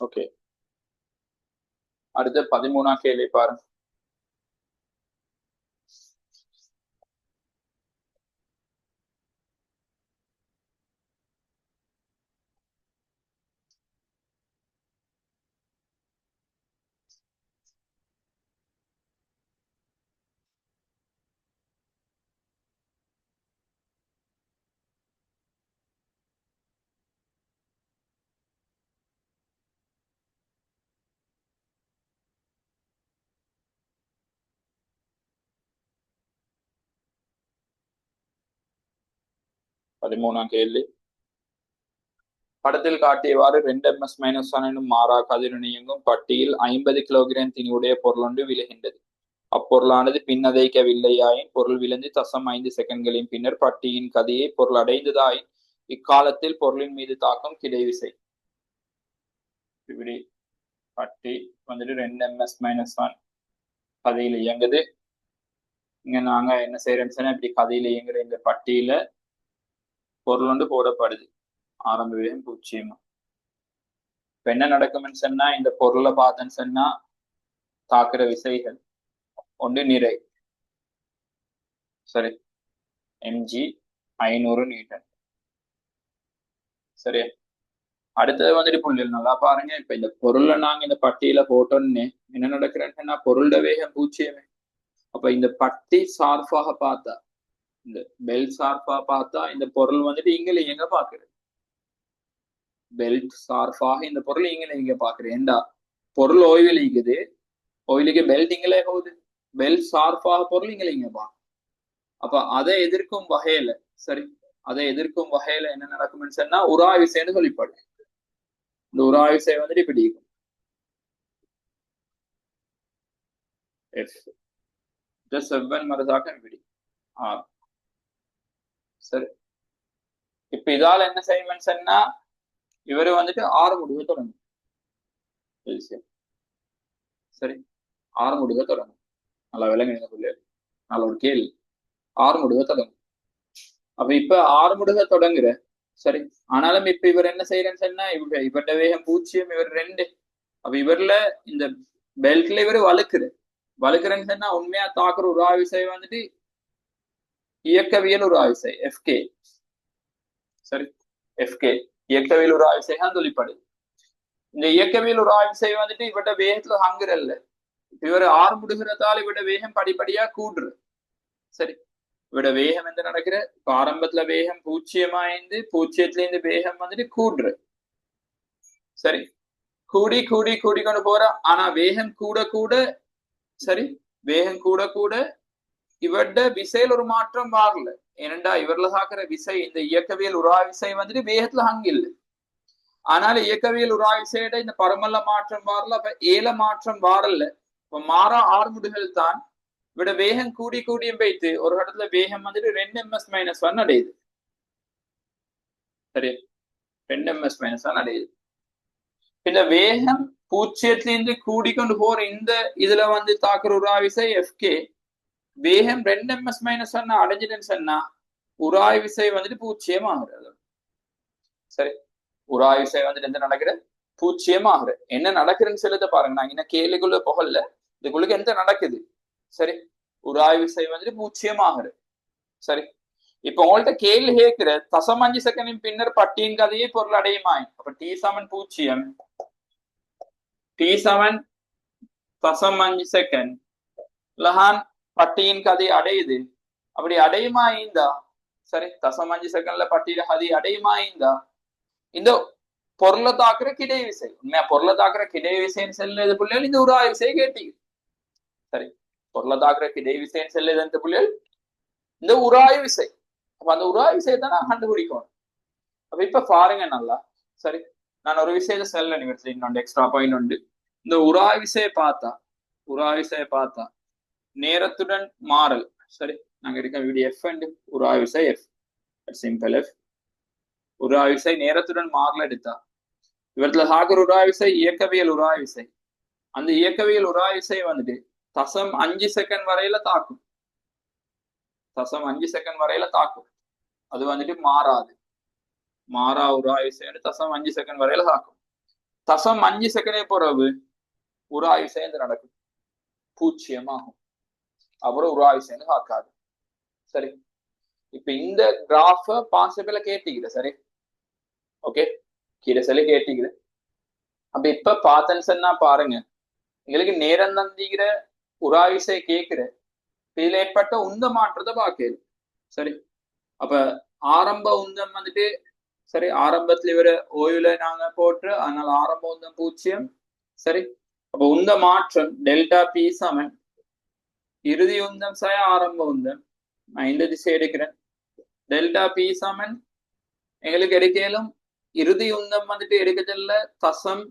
Speaker 1: ஓகே, அடுத்து 13ஆம் கேள்வி பாருங்க. பதிமூணாம் கேள்வி, படத்தில் காட்டியவாறு 2ms-1 என்னும் மாறா கதிருடன் இயங்கும் பட்டியில் 50 கிலோகிராம் திணிவுடைய பொருளொன்று விழுகின்றது. அப்பொருளானது பின்னதைக்கவில்லையாயின் பொருள் விழுந்து 0.5 செகண்ட்களின் பின்னர் பட்டியின் கதியை பொருள் அடைந்ததாயின் இக்காலத்தில் பொருளின் மீது தாக்கும் கிடைவிசை. இப்படி பட்டி வந்துட்டு 2ms-1 கதையில இயங்குது. இங்க நாங்க என்ன செய்யறோம்னு சொன்னா, இப்படி கதையில இயங்குற இந்த பட்டியல பொருள் ஒன்று போடப்படுது, ஆரம்ப வேகம் 0. இப்ப என்ன நடக்கும்னு சொன்னா, இந்த பொருளை பார்த்தேன்னு சொன்னா தாக்குற விசைகள் ஒன்று நிறை, சரி, mg 500 நியூட்டன். சரியா, அடுத்தது வந்துட்டு புள்ளிகள் நல்லா பாருங்க. இப்ப இந்த பொருளை நாங்க இந்த பட்டியல போட்டோன்னு என்ன நடக்கிறேன்னா, பொருளோட வேகம் 0. அப்ப இந்த பட்டி சார்பாக பார்த்தா, இந்த பெல்ட் சார்பா பார்த்தா இந்த பொருள் வந்துட்டு இங்கே எங்க பாக்குறது, பெல்ட் சார்பாக இந்த பொருள் இங்க பாக்குறேன். ஏண்டா பொருள் ஓய்வில் இருக்குது, ஓயிலுக்கு பெல்ட் இங்களே போகுது, பெல்ட் சார்பாக பொருள் இங்க பாக்கு. அப்ப அதை எதிர்க்கும் வகையில, சரி, அதை எதிர்க்கும் வகையில என்ன நடக்கும்னு சொன்னா உரா விசைன்னு சொல்லிப்பாடு. இந்த உரா விசை வந்துட்டு இப்படி இருக்கும், செவ்வன் மரதாக்கம் இப்படி ஆர். சரி, இப்ப இதால என்ன செய்யணும்னு சொன்னா இவரு வந்துட்டு 6 முடிவை தொடங்கும். சரி, 6 முடிவை தொடங்கும். நல்லா விளங்குங்க பிள்ளைகள், நல்ல ஒரு கேள்வி. 6 முடிவை தொடங்கும். அப்ப இப்ப 6 முடிவை தொடங்குற, சரி, ஆனாலும் இப்ப இவர் என்ன செய்யறேன்னு சொன்னா இவர்ட வேகம் 0, இவர் 2. அப்ப இவர்ல இந்த பெல்ட்ல இவர் வலுக்குறேன்னு சொன்னா உண்மையா தாக்குற உரா விசை வந்துட்டு இயக்கவியல் உரா விசை FK. சரி, FK இயக்கவியல் உரா விசைதான் தொழிற்படுது. இந்த இயக்கவியல் உரா விசை வந்துட்டு இவர்ட வேகத்துல ஹங்குறல்ல, இவர் 6 முடிகிறதால இவட வேகம் படிப்படியா கூடுறு. சரி, இவட வேகம் என்ன நடக்கிற, இப்ப ஆரம்பத்துல வேகம் 0 0 வேகம் வந்துட்டு கூடுறு. சரி, கூடி கூடி கூடி கொண்டு போற, ஆனா வேகம் கூட கூட, சரி, வேகம் கூட கூட இவட விசையில் ஒரு மாற்றம் வரல. ஏனென்றா இவர்ல சாக்குற விசை, இந்த இயக்கவியல் உரா விசை வந்துட்டு வேகத்துல ஹங்கில்ல. ஆனால இயக்கவியல் உரா விசையோட இந்த பரமல்ல மாற்றம் வரல, அப்ப ஏல மாற்றம் வரல. இப்ப மாறா 6 முடிகள் தான் இவட வேகம் கூடி கூடியும் வைத்து ஒரு இடத்துல வேகம் வந்துட்டு 2ms-1 அடையுது. சரி, 2ms-1 அடையுது. இந்த வேகம் பூஜ்ஜியத்திலிருந்து கூடிக்கொண்டு போற இந்த இதுல வந்து தாக்குற உராவிசை எஃப்கே வேகம் 2 ms மைனஸ் ஒன்னு அடைஞ்சிட்டுன்னு சொன்னா உராய் விசை வந்துட்டு பூஜ்ஜியம் ஆகுறது. சரி, உராய் விசை வந்துட்டு எந்த நடக்குற பூஜ்ஜியம் ஆகுற. என்ன நடக்குதுன்னு சொல்லுத பாருங்க. நான் இன்னும் கேள்விக்குள்ள புகழ்ல இதுக்குள்ளுக்கு எந்த நடக்குது. சரி, உராய் விசை வந்துட்டு பூஜ்ஜியம் ஆகுது. சரி, இப்ப உங்கள்ட்ட கேள்வி கேட்கிற தசம் 5 செகண்டின் பின்னர் பட்டியின் கதையை பொருள் அடையுமாய். அப்ப டி சமன் பூஜ்ஜியம், டி சமன் தசம் 5 செகண்ட் லஹான் பட்டியின் கதை அடையுது. அப்படி அடையுமா ஐந்தா? சரி, தசம் 5 செகண்ட்ல பட்டியல கதை அடையுமா ஐந்தா? இந்த பொருளை தாக்குற கிடை விசை, உண்மையா பொருளை தாக்குற கிடை விசைன்னு செல்லுது பிள்ளைகள் இந்த உராய் விசையை கேட்டீங்க. சரி, பொருளை தாக்குற கிடை விசைன்னு செல்லுது அந்த பிள்ளைகள் இந்த உராய் விசை. அப்ப அந்த உராய் விசையை தான் நான் கண்டுபிடிக்கணும். அப்ப இப்ப பாருங்க நல்லா. சரி, நான் ஒரு விஷயத்த செல்ல நிகழ்ச்சி இன்னொன்று எக்ஸ்ட்ரா பாயிண்ட் உண்டு. இந்த உராய் விசையை பார்த்தா நேரத்துடன் மாறல். சரி, நாங்க இருக்க வீடியோ எஃப் அண்ட் உராய் விசை எஃப், சிம்பிள் எஃப். உராய் விசை நேரத்துடன் மாறல் எடுத்தா இவத்துல சாகர உராய் விசை இயக்கவியல் உராய் விசை. அந்த இயக்கவியல் உராய் விசை வந்துட்டு தசம் 5 செகண்ட் வரையில தாக்கும். தசம் 5 செகண்ட் வரையில தாக்கும். அது வந்துட்டு மாறாது. மாறா உராய் விசை தசம் 5 செகண்ட் வரையில தாக்கும். தசம் 5 செகண்டே பிறகு உராய் விசை நடக்கும், பூஜ்ஜியமாகும். அப்புறம் உராய் விசை தாக்காது. சரி, இப்ப இந்த கிராஃப பாசிபிள கேட்டீங்க. சரி, ஓகே, கீழே சொல்லி கேட்டீங்க. அப்ப இப்ப பார்த்தேன்னு சொன்னா பாருங்க, எங்களுக்கு நேரம் தந்திக்கிற உராய் விசை கேட்கிற இதுல ஏற்பட்ட உந்த மாற்றத்தை பார்க்கல. சரி, அப்ப ஆரம்ப உந்தம் வந்துட்டு சரி, ஆரம்பத்துல இவர ஓய்வுல நாங்க போட்டு, அதனால ஆரம்ப உந்தம் பூஜ்ஜியம். சரி, அப்ப உந்த மாற்றம் டெல்டா பி சமன் இறுதி உந்தம் சாய ஆரம்ப உந்தம். நான் இந்த திசை எடுக்கிறேன். டெல்டா பி சமன் எங்களுக்கு எடுக்கலும் இறுதி உந்தம் வந்துட்டு எடுக்கல தசம்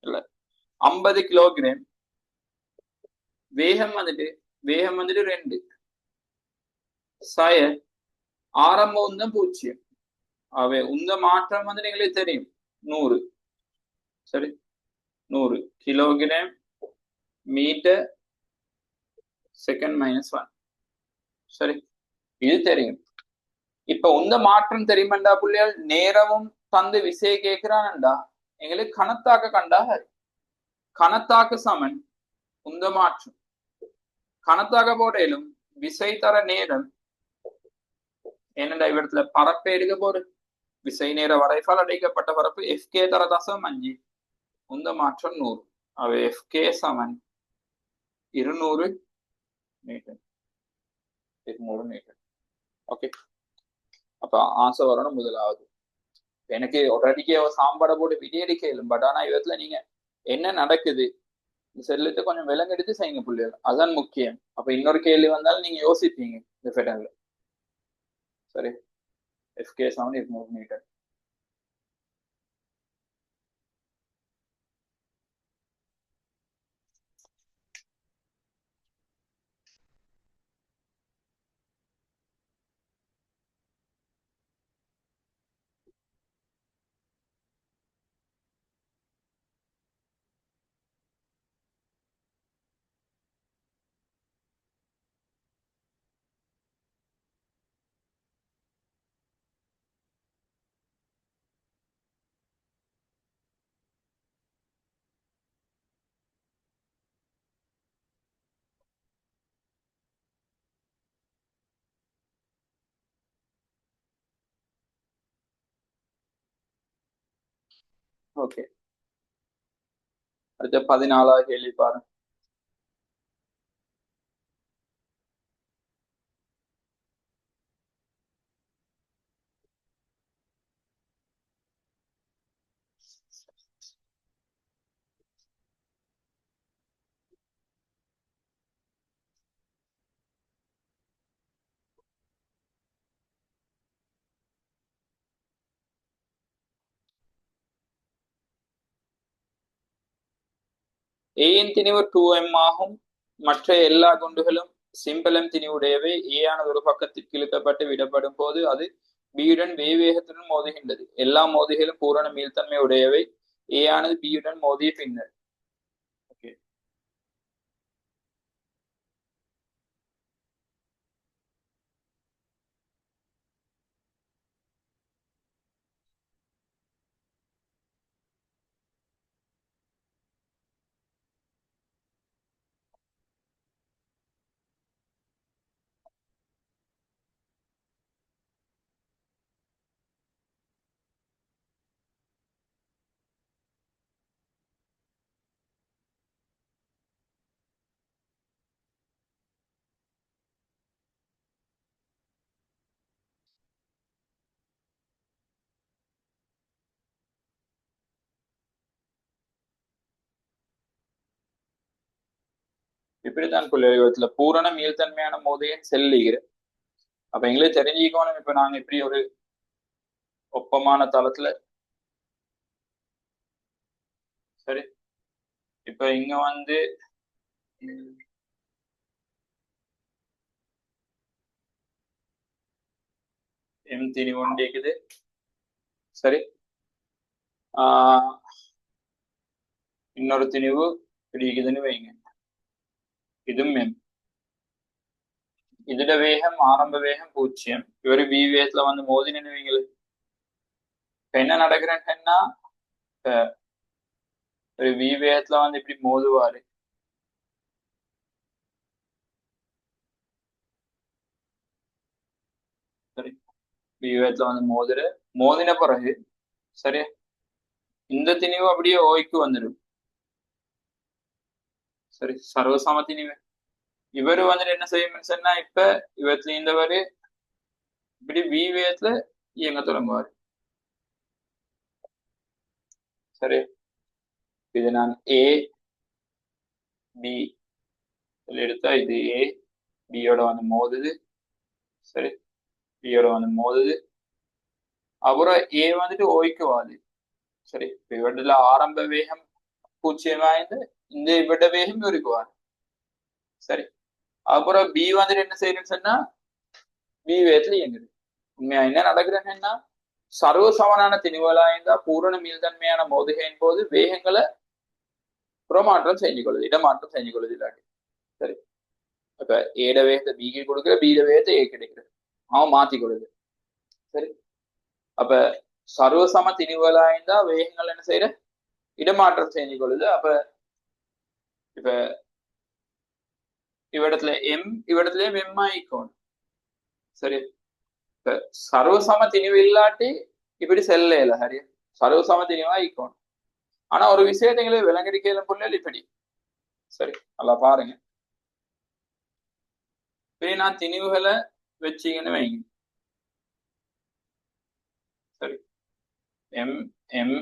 Speaker 1: இல்ல 50 கிலோகிராம். வேகம் வந்துட்டு 2 சாய ஆரம்ப உந்தம் பூஜ்ஜியம். அவை உந்த மாற்றம் வந்து எங்களுக்கு தெரியும் 100. சரி, 100 கிலோகிராம் மீட்டர் செகண்ட் -1. சரி, இது தெரியும். இப்ப உந்த மாற்றம் தெரியுமாண்டா புள்ளியால் நேரமும் தந்து விசையை கேட்கிறான்டா எங்களுக்கு கணத்தாக்க கண்டாக. கணத்தாக்க சமன் உந்த மாற்றம். கணத்தாக்க போடையிலும் விசை தர நேரம் என்னடா இவரத்துல பரப்பு எடுக்க போடு. விசை நேர வரைபால் அடைக்கப்பட்ட பரப்பு எஃப்கே தர தசம் 5, உந்த மாற்றம் 100. அவை எஃப்கே சமன் 200 மீட்டர். 200 மீட்டர். ஓகே, அப்ப ஆசை வரணும் முதலாவது. எனக்கு ஒரடிக்கே சாம்பாடை போட்டு விடியடிக்கலும். பட் ஆனா இவத்துல நீங்க என்ன நடக்குது செல்லுட்டு கொஞ்சம் விலங்கெடுத்து செய்யுங்க பிள்ளைகள், அதான் முக்கியம். அப்ப இன்னொரு கேள்வி வந்தாலும் நீங்க யோசிப்பீங்க இந்த ஃபெட்டர்ல. சரி, எஃப்கே சமன் 200 மீட்டர். ஓகே, அடுத்த 14வது கேள்வி பாருங்க. ஏயின் திணிவு 2m ஆகும். மற்ற எல்லா குண்டுகளும் சிம்பிளம் திணிவுடையவை. ஏயானது ஒரு பக்கத்திற்கு இழுக்கப்பட்டு விடப்படும் போது அது பியுடன் வேவேகத்துடன் மோதுகின்றது. எல்லா மோதிகளும் பூரண மீள்தன்மை உடையவை. ஏ ஆனது பியுடன் மோதிய பின்னர். ஓகே, இப்படித்தான் புள்ளியத்துல பூரண மீள்தன்மையான மோதியின் செல்லுகிற. அப்ப எங்களுக்கு தெரிஞ்சுக்கணும், இப்ப நாங்க இப்படி ஒரு ஒப்பமான தளத்துல, சரி, இப்ப இங்க வந்து எம் திணிவு ஒன்று இருக்குது. சரி, இன்னொரு திணிவு இப்படி இருக்குதுன்னு வைங்க, இதுவும் எம். இதோட வேகம் ஆரம்ப வேகம் 0. இவரு வி வேகத்துல வந்து மோதி நினைவீங்களு. இப்ப என்ன நடக்கிறேன்னா, ஒரு வி வேகத்துல வந்து இப்படி மோதுவாரு. சரி, வி வேகத்துல வந்து மோதின பிறகு, சரி, இந்த திணிவு அப்படியே ஓய்க்கு வந்துடும். சரி, சர்வசம திணிவு. இவரு வந்துட்டு என்ன செய்யணும்னு சொன்னா, இப்ப இவத்துல இந்தவரு இப்படி வி வேகத்துல இயங்க தொடங்குவாரு. சரி, இது நான் ஏ பி எடுத்தா இது ஏ பியோட வந்து மோதுது. சரி, பியோட வந்து மோதுது. அப்புறம் ஏ வந்துட்டு ஓய்க்குவாது. சரி, இவற்றில் ஆரம்ப வேகம் 0 இந்த இவட வேகம் இருக்குவாரு. சரி, அப்புறம் பி வந்துட்டு என்ன செய்யணும்னு சொன்னா, பி வேகத்துல இயங்குது. உண்மையா என்ன நடக்குதுன்னா, சர்வ சமனான திணிவுகளா இருந்தா பூரண மீள்தன்மையான மோதுகையின் போது வேகங்களை புறமாற்றம் செஞ்சு கொள்ளுது, இடமாற்றம் செஞ்சு கொள்ளுது இல்லாட்டி. சரி, இப்ப ஏட வேகத்தை பிக்கு கொடுக்குற, பீட வேகத்தை ஏ கிடைக்கிறது, அவன் மாத்தி கொள்ளுது. சரி, அப்ப சர்வசம திணிவுகளா இருந்தா வேகங்கள் என்ன செய்யற, இடமாற்றம் செஞ்சு கொள்ளுது. அப்ப இப்ப இவ்விடத்துல எம், இவ்விடத்துலயும் எம் ஆயிக்கோணும். சரி, இப்ப சர்வசம திணிவு இல்லாட்டி இப்படி செல்ல இல்ல. ஹரி, சர்வசம திணிவா ஆயிக்கோணும். ஆனா ஒரு விஷயத்தைங்களே விலங்கடிக்கல புள்ளல் இப்படி. சரி, நல்லா பாருங்க. இப்படி நான் திணிவுகளை வச்சிங்கன்னு வைங்க. சரி, எம் எம்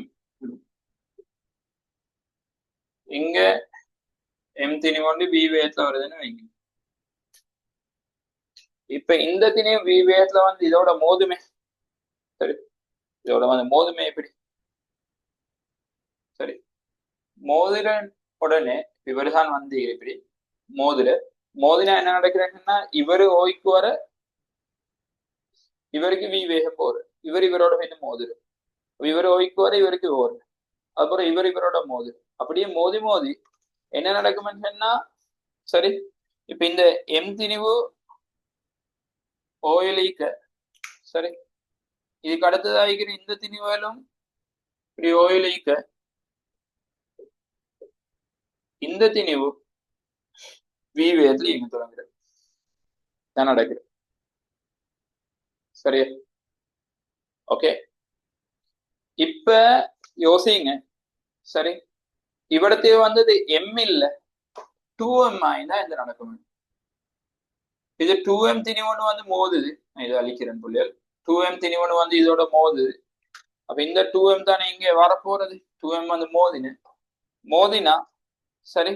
Speaker 1: இங்க எம் திணிவு வந்து வி வேகத்துல வருதுன்னு வைங்க. இப்ப இந்த திணிவு வி வேகத்துல வந்து இதோட மோதுமே. சரி, இதோட வந்து மோதுமே எப்படி. சரி, மோதிர உடனே இவருதான் வந்து இப்படி மோதினா என்ன நடக்கிறேன்னா, இவரு ஓய்க்கு வர இவருக்கு வி வேகம் போரு, இவரோட போயிட்டு மோதிரு, இவர் ஓய்க்கு வர இவருக்கு ஓரு, அப்புறம் இவரோட மோதிரு, அப்படியே மோதி மோதி என்ன நடக்கும்னு சொன்னா, சரி, இப்ப இந்த எம் திணிவு ஓயிலிக்க. சரி, இதுக்கு அடுத்ததாகிற இந்த திணிவாலும் இப்படி ஓயிலிக்க, இந்த திணிவு வி வேகத்துல இயங்க தொடங்குறது தான் நடக்குது. சரியா, ஓகே. இப்ப யோசிங்க. சரி, இവിടത്തെ வந்தது எம் இல்ல 2m ஆயினா இந்த நடக்கும். இது 2m திணிவொன்று வந்து மோதுது, இதை அழிக்கிறேன் புள்ளியல். 2m திணிவொன்று வந்து இதோட மோதுது. அப்ப இந்த 2m தானே இங்கே வரப்போறது. 2m வந்து மோதினா சரி,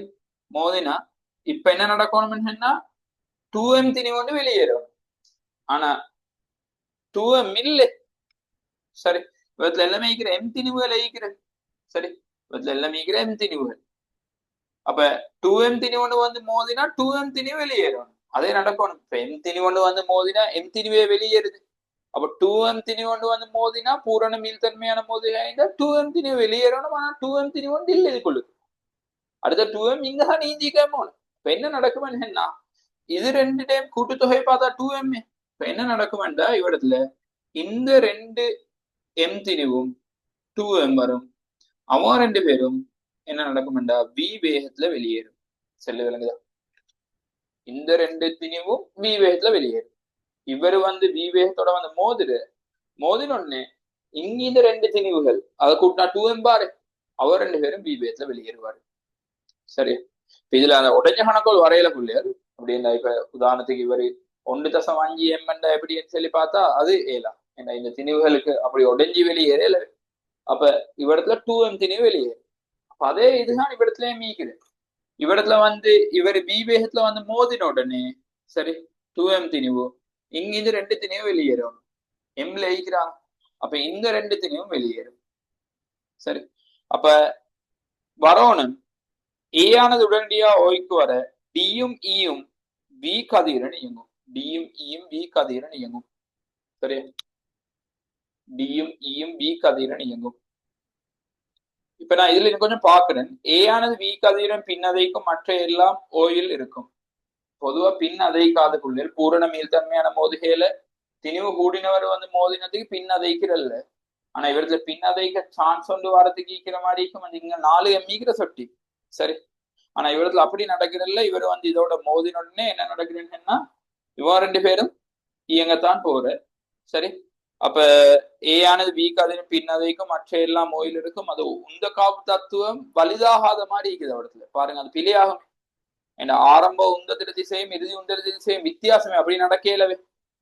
Speaker 1: மோதினா இப்ப என்ன நடக்கணும்னா 2m திணிவொன்று வெளியேறும். ஆனா 2m இல்லை. சரி, இவத்துல எல்லாமே ஈக்கிற எம் திணிவுகள் ஈக்கிறது. சரி, இவத்துல எல்லாமே ஈக்கிற எம் திணிவுகள். அப்ப 2m திணிவொன்று வந்து மோதினா 2m திணிவு வெளியேறும். அதே நடக்கணும். இப்ப எம் திணிவொன்று வந்து மோதினா எம் திணிவே வெளியேறுது. அப்ப 2m திணிவு கொண்டு வந்து மோதினா பூரண மீள்தன்மையான மோதினா 2m திணிவு வெளியேறணும். ஆனா 2m திணிவு கொண்டு இல்லை இதுக்குள்ளு. அடுத்த 2m இங்கதான் நீஞ்சிக்காம இப்ப என்ன நடக்குமென்னா இது ரெண்டு டைம் கூட்டுத்தொகை பார்த்தா 2m. இப்ப என்ன நடக்குமெண்டா இவ்விடத்துல இந்த ரெண்டு எம் திணிவும் 2m வரும். அவன் ரெண்டு பேரும் என்ன நடக்குமெண்டா v வேகத்துல வெளியேறும். செல்லு விளங்குதா? இந்த ரெண்டு திணிவும் v வேகத்துல வெளியேறும். இவரு வந்து v வேகத்தோட வந்து மோதினொன்னு இங்க இந்த ரெண்டு திணிவுகள் அதை கூட்டினா 2m பாரு, அவர் ரெண்டு பேரும் v வேகத்துல வெளியேறுவாரு. சரி, இதுல அந்த உடஞ்ச கணக்கோள் வரையில புள்ளியர் அப்படின்னா இப்ப உதாரணத்துக்கு இவரு 1.5 m எப்படின்னு சொல்லி பார்த்தா அது ஏலாம். ஏன்னா இந்த திணிவுகளுக்கு அப்படி உடஞ்சி வெளியேறல. அப்ப இவ்விடத்துல 2m திணிவு வெளியேறும். அப்ப அதே இதுதான் இவ்விடத்துலயும் மீக்குது. இவ்விடத்துல வந்து இவர் பி வேகத்துல வந்து மோதின உடனே சரி 2m திணிவு இங்க இந்த ரெண்டு திணிவும் வெளியேறும். எம்ல ஈக்கிறாங்க. அப்ப இந்த ரெண்டு திணிவும் வெளியேறும். சரி, அப்ப வரணும் ஏ ஆனது உடனடியா ஓய்க்கு வர டியும் ஈயும் வி கதிரன் இயங்கும். டியும் ஈயும் வி கதிரன் இயங்கும். சரி, டியும் ஈயும் வி கதிரன் இயங்கும். இப்ப நான் இதுல கொஞ்சம் பாக்குறேன். ஏ ஆனது வி கதிரன் பின்னதைக்கும் மற்ற எல்லாம் ஓயில் இருக்கும். பொதுவா பின் அதைக்காதுக்குள்ள பூரண மீள்தன்மையான மோதுகையில திணிவு கூடினவர் வந்து மோதினத்துக்கு பின் அதைக்கிறல்ல. ஆனா இவருக்கு பின் அதைக்க சான்ஸ் வந்து வரதுக்கு ஈக்கிற மாதிரி இருக்கும். இங்க 4m ஈக்கிற சொட்டி. சரி, ஆனா இவரத்துல அப்படி நடக்கிறல்ல. இவர் வந்து இதோட மோதினுடனே என்ன நடக்குதுன்னா இவன் ரெண்டு பேரும் இயங்கத்தான் போற. சரி, அப்ப ஏ ஆனது பி கதிரும் பின்னதைக்கும் மற்ற எல்லாம் ஓயில் இருக்கும். அது உந்த காப்பு தத்துவம் வலிதாகாத மாதிரி இருக்குது அவடத்துல பாருங்க. அது பிழையாகும். ஏன்னா ஆரம்ப உந்தத்திர திசையும் இறுதி உந்தத்திர திசையும் வித்தியாசமே அப்படி நடக்கலவே.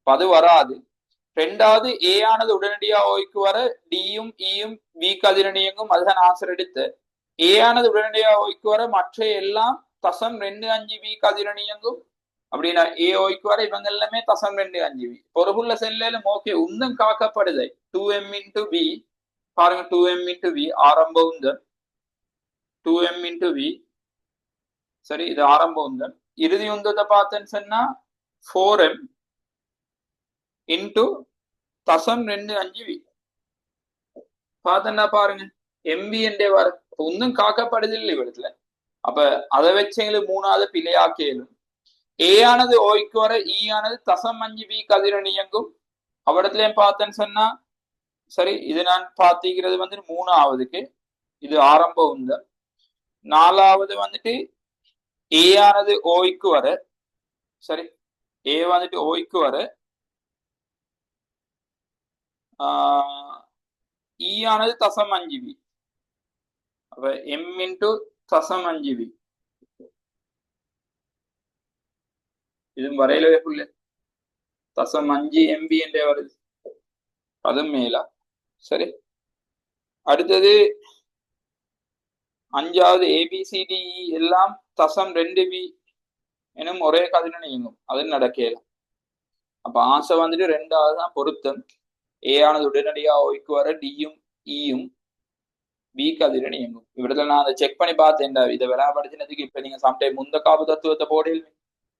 Speaker 1: அது வராது. ரெண்டாவது ஏ ஆனது உடனடியா ஓய்க்கு வர டியும் ஈயும் வி கதிரன் இயங்கும். அதுதான் ஆன்சர் எடுத்து ஏ ஆனது உடனடியா ஓய்க்கு வர மற்ற எல்லாம் தசம் 2.5 வி கதிரன் இயங்கும். அப்படின்னா ஏ ஓய்க்கு வர இவங்க எல்லாமே தசம் 2.5 வி. பொறுப்புள்ள செல்லும் ஓகே உந்தம் காக்கப்படுது 2m இன்டு வி. பாருங்க 2m இன்டு வி ஆரம்ப உந்தம் 2m இன்டு வி. சரி, இது ஆரம்ப உந்தம். இறுதி உந்தத்தை பார்த்தேன்னு சொன்னா 4m இன்டு தசம் 2.5 வி. பார்த்தா பாருங்க எம்பி என்றே வர ஒன்னும் காக்கப்படுது இல்லை இவ்விடத்துல. அப்ப அதை வச்சு எங்களுக்கு மூணாவது பிழையாக்கேலும். ஏ ஆனது ஓய்க்கு வர ஈ ஆனது தசம் 5 வி கதிரன் இயங்கும். அவ்விடத்துலயும் பார்த்தேன்னு சொன்னா சரி, இது நான் பார்த்திக்கிறது வந்து மூணாவதுக்கு இது ஆரம்ப உந்தம். நாலாவது வந்துட்டு ஏ ஆனது ஓய்க்கு வர சரி ஏ வந்துட்டு ஓய்க்கு வர ஈ ஆனது தசம் 5 வி. அப்ப எம் இன்டு தசம் 5 வி. இதுவும் வரையிலவே புள்ள தசம் 5 எம்பி என்றே வருது. அதுவும் மேலா. சரி, அடுத்தது அஞ்சாவது ஏபிசிடி எல்லாம் தசம் 2 வி எனும் ஒரே கதிரன் இயங்கும். அது நடக்கலாம். அப்ப ஆசை வந்துட்டு ரெண்டாவது தான் பொருத்தம். ஏ ஆனது உடனடியா ஓய்க்கு வர டியும் ஈயும் வி கதிரன் இயங்கும். இவ்விடத்துல நான் அதை செக் பண்ணி பார்த்தேன். இதை விளையாடுத்தினதுக்கு இப்ப நீங்க சம்டைம் உந்த காப்பு தத்துவத்தை போடல.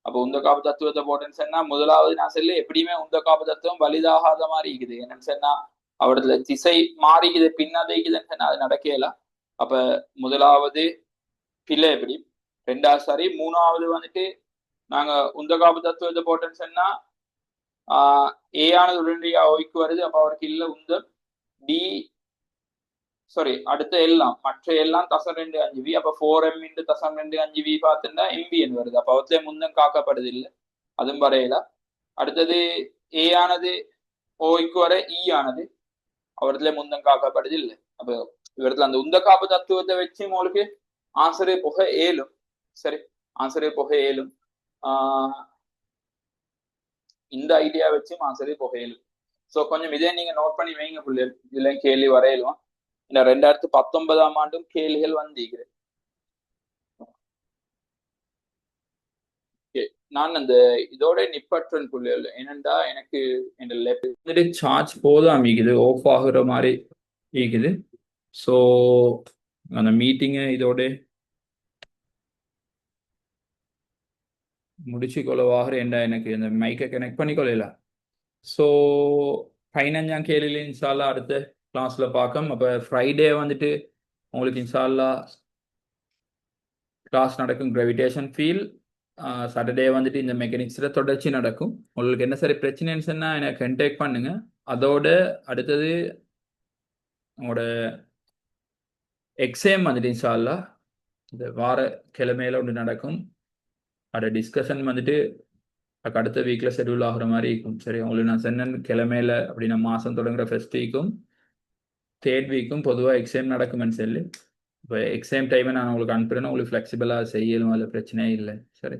Speaker 1: அப்ப உந்த காப்பு தத்துவத்தை போட்டேன்னு சொன்னா முதலாவது நான் சொல்ல எப்படியுமே உந்த காப்பு தத்துவம் வலிதாகாத மாதிரி இருக்குது. என்னன்னு சொன்னா அவடத்துல திசை மாறிக்குது பின்னதைக்குதுன்னு சொன்னா அது நடக்கலாம். அப்ப முதலாவது பிள்ளை எப்படி ரெண்டாவது சரி. மூணாவது வந்துட்டு நாங்க உந்த காப்பு தத்துவத்தை போட்டேன்னு சொன்னா ஏ ஆனது உடனடியா ஓய்க்கு வருது. அப்ப அவருக்கு இல்ல உந்தம் டி சாரி அடுத்த எல்லாம் மற்ற எல்லாம் தசம் 2.5 வி. அப்ப 4m இன்டு தசம் 2.5 வி பார்த்துட்டா எம்பிஎன் வருது. அப்ப அவத்துல முந்தம் காக்கப்படுது இல்லை, அதுவும் வரையல. அடுத்தது ஏ ஆனது ஓய்க்கு வர ஈ ஆனது அவரத்துல முந்தம் காக்கப்படுது இல்லை. அப்ப இவரத்துல அந்த உந்த காப்பு தத்துவத்தை வச்சு உங்களுக்கு ஆன்சரே புக ஏலும். சரி, ஆன்சரே புக ஏலும். இந்த ஐடியா வச்சு ஆன்சரே புக ஏலும். ஸோ கொஞ்சம் இதே நீங்க நோட் பண்ணி வைங்க பிள்ளைகள். இதுல கேள்வி வரையலாம். இந்த 2019ஆம் ஆண்டும் கேள்விகள் வந்திருக்கிறேன். நான் அந்த இதோட நிப்பற்றன் புள்ளிகள் என்னண்டா எனக்கு இந்த லெஃப்ட் சார்ஜ் போதும் அமைக்குது ஆஃப் ஆகுற மாதிரி இருக்குது. ஸோ அந்த மீட்டிங்கை இதோட முடிச்சு கொள்ளவாகிற என்ன எனக்கு இந்த மைக்கை கனெக்ட் பண்ணிக்கொள்ளல. ஸோ 15ஆம் கேள்வியில இன்ஷால்லா அடுத்த கிளாஸ்ல பார்க்கும். அப்போ ஃப்ரைடே வந்துட்டு உங்களுக்கு இன்ஷால்லா கிளாஸ் நடக்கும் கிராவிடேஷன் ஃபீல். சாட்டர்டே வந்துட்டு இந்த மெக்கானிக்ஸில் தொடர்ச்சி நடக்கும். உங்களுக்கு என்ன சரி பிரச்சனைன்னு சொன்னால் எனக்கு கண்டேக்ட் பண்ணுங்க. அதோட அடுத்தது உங்களோட எக்ஸாம் வந்துட்டு இன்ஷால்லா இந்த வார கிழமையில ஒன்று நடக்கும். அதோட டிஸ்கஷன் வந்துட்டு அடுத்த வீக்கில் ஷெடியூல் ஆகுற மாதிரி இருக்கும். சரி, உங்களுக்கு நான் சொன்ன கிழமையில அப்படின்னா மாதம் தொடங்குற ஃபர்ஸ்ட் வீக்கும் தேர்ட் வீக்கும் பொதுவாக எக்ஸாம் நடக்குமென்னு சொல்லி இப்போ எக்ஸாம் டைமை நான் உங்களுக்கு அனுப்புறேன்னா உங்களுக்கு ஃப்ளெக்சிபிளாக செய்யலும், அதில் பிரச்சனையே இல்லை. சரி.